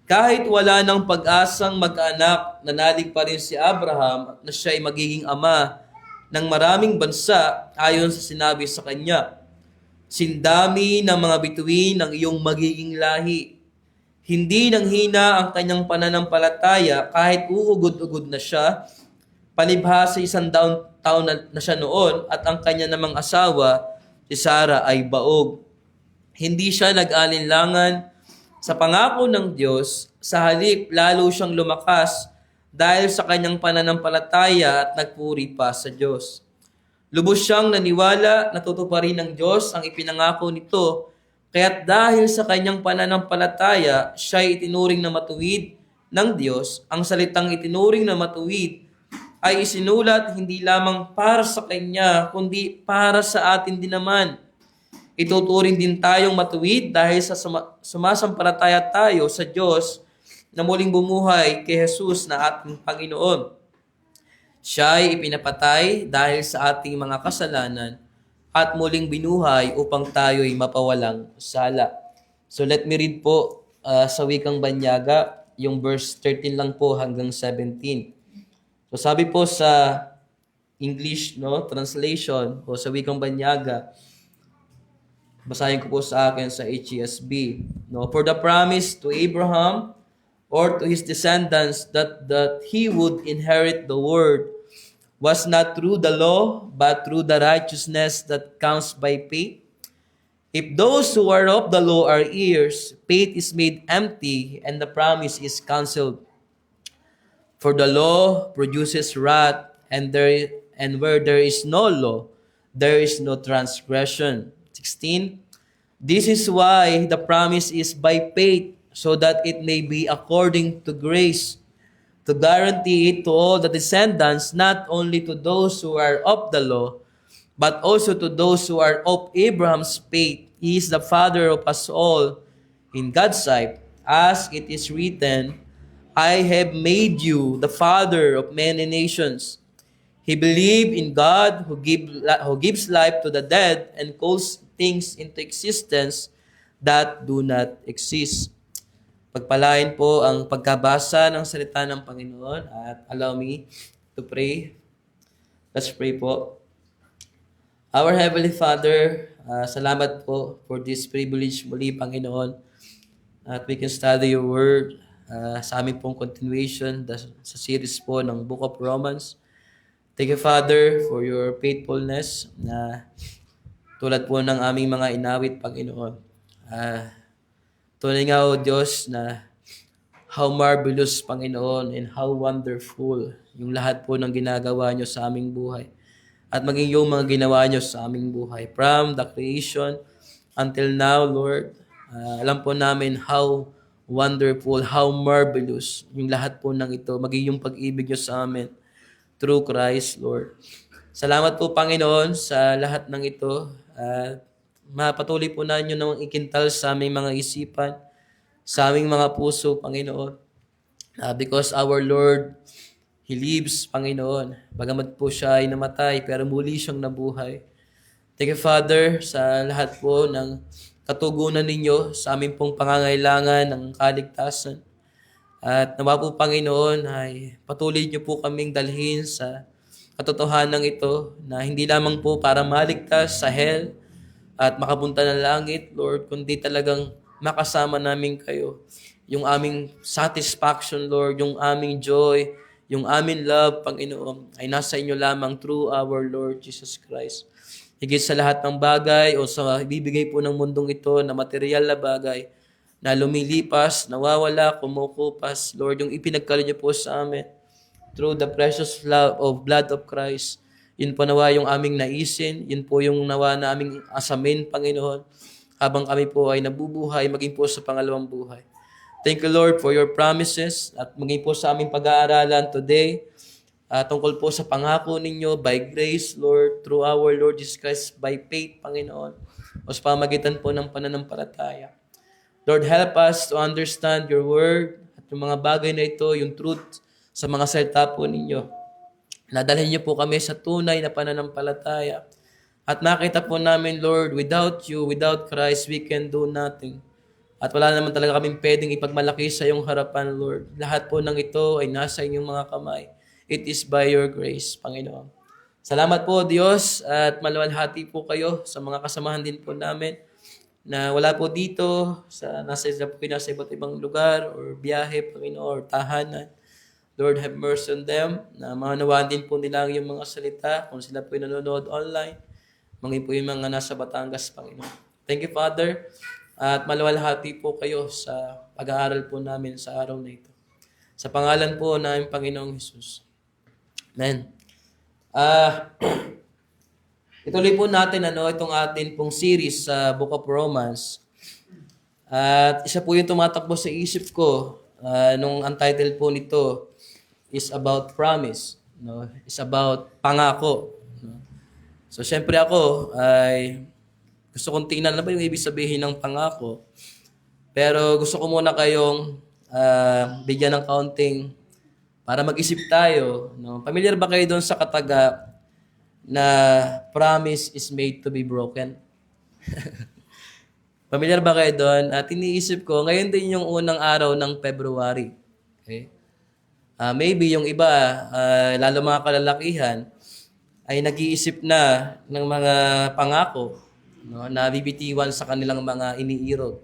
Kahit wala ng pag-asang mag-anak, nanalig pa rin si Abraham na siya ay magiging ama ng maraming bansa ayon sa sinabi sa kanya. Sindami ng mga bituin ng iyong magiging lahi. Hindi nang hina ang kanyang pananampalataya kahit uugod-ugod na siya, palibhasa 100 taon na siya noon at ang kanya namang asawa, si Sarah, ay baog. Hindi siya nag-alinlangan sa pangako ng Diyos, sa halip lalo siyang lumakas dahil sa kanyang pananampalataya at nagpuri pa sa Diyos. Lubos siyang naniwala na tutuparin ng Diyos ang ipinangako nito, kaya't dahil sa kanyang pananampalataya, siya ay itinuring na matuwid ng Diyos. Ang salitang itinuring na matuwid ay isinulat hindi lamang para sa kanya, kundi para sa atin din naman. Ituturing din tayong matuwid dahil sa sumasampalataya tayo sa Diyos na muling bumuhay kay Jesus na ating Panginoon. Siya ay ipinapatay dahil sa ating mga kasalanan at muling binuhay upang tayo'y mapawalang sala. So let me read po sa Wikang Banyaga, yung verse 13 lang po hanggang 17. So sabi po sa English translation o sa Wikang Banyaga, basahin ko po sa akin sa HESB. For the promise to Abraham or to his descendants that he would inherit the world was not through the law, but through the righteousness that comes by faith. If those who are of the law are heirs, faith is made empty and the promise is cancelled. For the law produces wrath, and where there is no law, there is no transgression. 16. This is why the promise is by faith, so that it may be according to grace, to guarantee it to all the descendants, not only to those who are of the law, but also to those who are of Abraham's faith. He is the father of us all in God's sight, as it is written, I have made you the father of many nations. He believed in God who gives life to the dead and calls things into existence that do not exist. Pagpalain po ang pagkabasa ng salita ng Panginoon at allow me to pray. Let's pray po. Our Heavenly Father, salamat po for this privilege muli, Panginoon, at we can study your word sa aming pong continuation sa series po ng Book of Romans. Thank you, Father, for your faithfulness na tulad po ng aming mga inawit, Panginoon. Tunay nga, O Diyos, na how marvelous, Panginoon, and how wonderful yung lahat po ng ginagawa nyo sa aming buhay. At maging yung mga ginawa nyo sa aming buhay. From the creation until now, Lord, alam po namin how wonderful, how marvelous yung lahat po ng ito. Maging yung pag-ibig nyo sa amin through Christ, Lord. Salamat po, Panginoon, sa lahat ng ito. Mapatuloy po na nyo namang ikintal sa aming mga isipan, sa aming mga puso, Panginoon. Because our Lord, He lives, Panginoon. Bagamat po siya ay namatay, pero muli siyang nabuhay. Thank you, Father, sa lahat po ng katugunan ninyo sa aming pong pangangailangan ng kaligtasan. At nawa po, Panginoon, ay patuloy niyo po kaming dalhin sa katotohanan ito na hindi lamang po para maligtas sa hell at makapunta ng langit, Lord, kundi talagang makasama namin kayo. Yung aming satisfaction, Lord, yung aming joy, yung aming love, Panginoon, ay nasa inyo lamang through our Lord Jesus Christ. Higit sa lahat ng bagay o sa ibibigay po ng mundong ito na material na bagay na lumilipas, nawawala, kumukupas, Lord, yung ipinagkaloob niyo po sa amin through the precious love of blood of Christ. Yun po nawa yung aming naisin, yun po yung nawa na aming asamin, Panginoon, habang kami po ay nabubuhay, maging po sa pangalawang buhay. Thank you, Lord, for your promises at maging po sa aming pag-aaralan today tungkol po sa pangako ninyo by grace, Lord, through our Lord Jesus Christ, by faith, Panginoon, o sa pamagitan po ng pananampalataya. Lord, help us to understand your word at yung mga bagay na ito, yung truth sa mga salita po ninyo. Nadalhin niyo po kami sa tunay na pananampalataya. At nakita po namin, Lord, without you, without Christ, we can do nothing. At wala naman talaga kaming pwedeng ipagmalaki sa iyong harapan, Lord. Lahat po ng ito ay nasa inyong mga kamay. It is by your grace, Panginoon. Salamat po, Diyos, at maluwalhati po kayo sa mga kasamahan din po namin na wala po dito, nasa iba't ibang lugar or biyahe, Panginoon, or tahanan. Lord, have mercy on them, na manawaan din po nila yung mga salita, kung sila po nanonood online, maging po yung mga nasa Batangas, Panginoon. Thank you, Father, at maluwalhati po kayo sa pag-aaral po namin sa araw na ito. Sa pangalan po namin, Panginoong Jesus. Amen. Ituloy po natin itong atin pong series sa Book of Romans. At isa po yung tumatakbo sa isip ko nung ang title po nito is about promise. No? It's about pangako. No? So, syempre ako ay gusto kong tingnan na ba yung ibig sabihin ng pangako. Pero gusto ko muna kayong bigyan ng kaunting para mag-isip tayo. No? Familiar ba kayo doon sa kataga na promise is made to be broken? Familiar ba kayo doon? At iniisip ko, ngayon din yung unang araw ng February. Okay? Maybe yung iba, lalo mga kalalakihan, ay nag-iisip na ng mga pangako, no, na bibitiwan sa kanilang mga iniirog.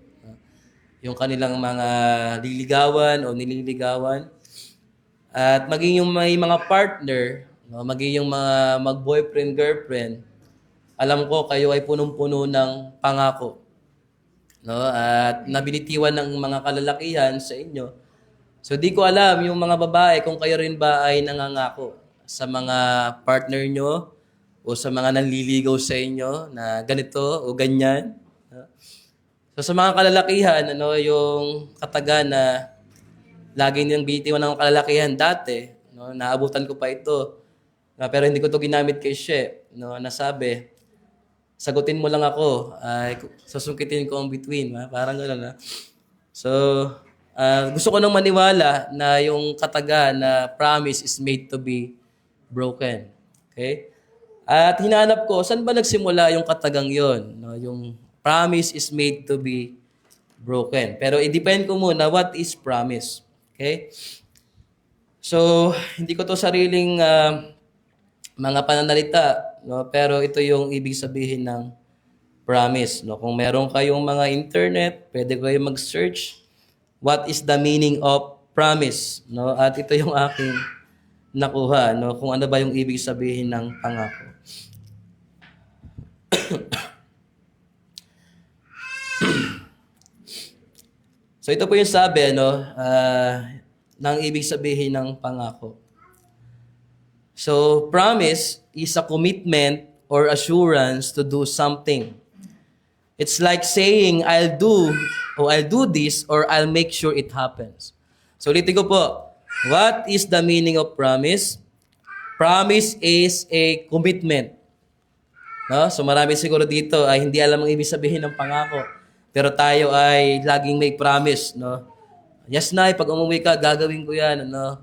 Yung kanilang mga liligawan o nililigawan. At maging yung may mga partner, no, maging yung mga mag-boyfriend, girlfriend, alam ko kayo ay punong-puno ng pangako. No? At nabinitiwan ng mga kalalakihan sa inyo. So di ko alam yung mga babae kung kayo rin ba ay nangangako sa mga partner nyo o sa mga nanliligaw sa inyo na ganito o ganyan. No? So sa mga kalalakihan, yung kataga na lagi niyang binitiwan ng kalalakihan dati, no, naabutan ko pa ito. Pero hindi ko to ginamit kay She, no, nasabi, sagutin mo lang ako, susungkitin ko ang between. Parang gano'n, na. So, gusto ko nang maniwala na yung kataga na promise is made to be broken. Okay? At hinanap ko, saan ba nagsimula yung katagang yon? No, yung promise is made to be broken. Pero i-depend ko muna, what is promise? Okay? So, hindi ko to sariling mga pananalita, no? Pero ito yung ibig sabihin ng promise. No? Kung meron kayong mga internet, pwede kayong mag-search what is the meaning of promise. No? At ito yung aking nakuha, no? Kung ano ba yung ibig sabihin ng pangako. So ito po yung sabi, ng ibig sabihin ng pangako. So promise is a commitment or assurance to do something. It's like saying, I'll do this or I'll make sure it happens. So ulitin ko po, what is the meaning of promise? Promise is a commitment. No? So marami siguro dito ay hindi alam ang ibig sabihin ng pangako. Pero tayo ay laging may promise, no? Yes, Nay, pag umuwi ka, gagawin ko yan. Ano?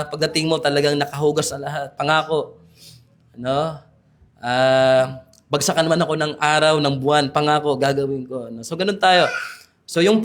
Pagdating mo, talagang nakahugas na lahat. Pangako. Ano? Bagsakan man ako ng araw, ng buwan. Pangako, gagawin ko. Ano? So, ganun tayo. So, yung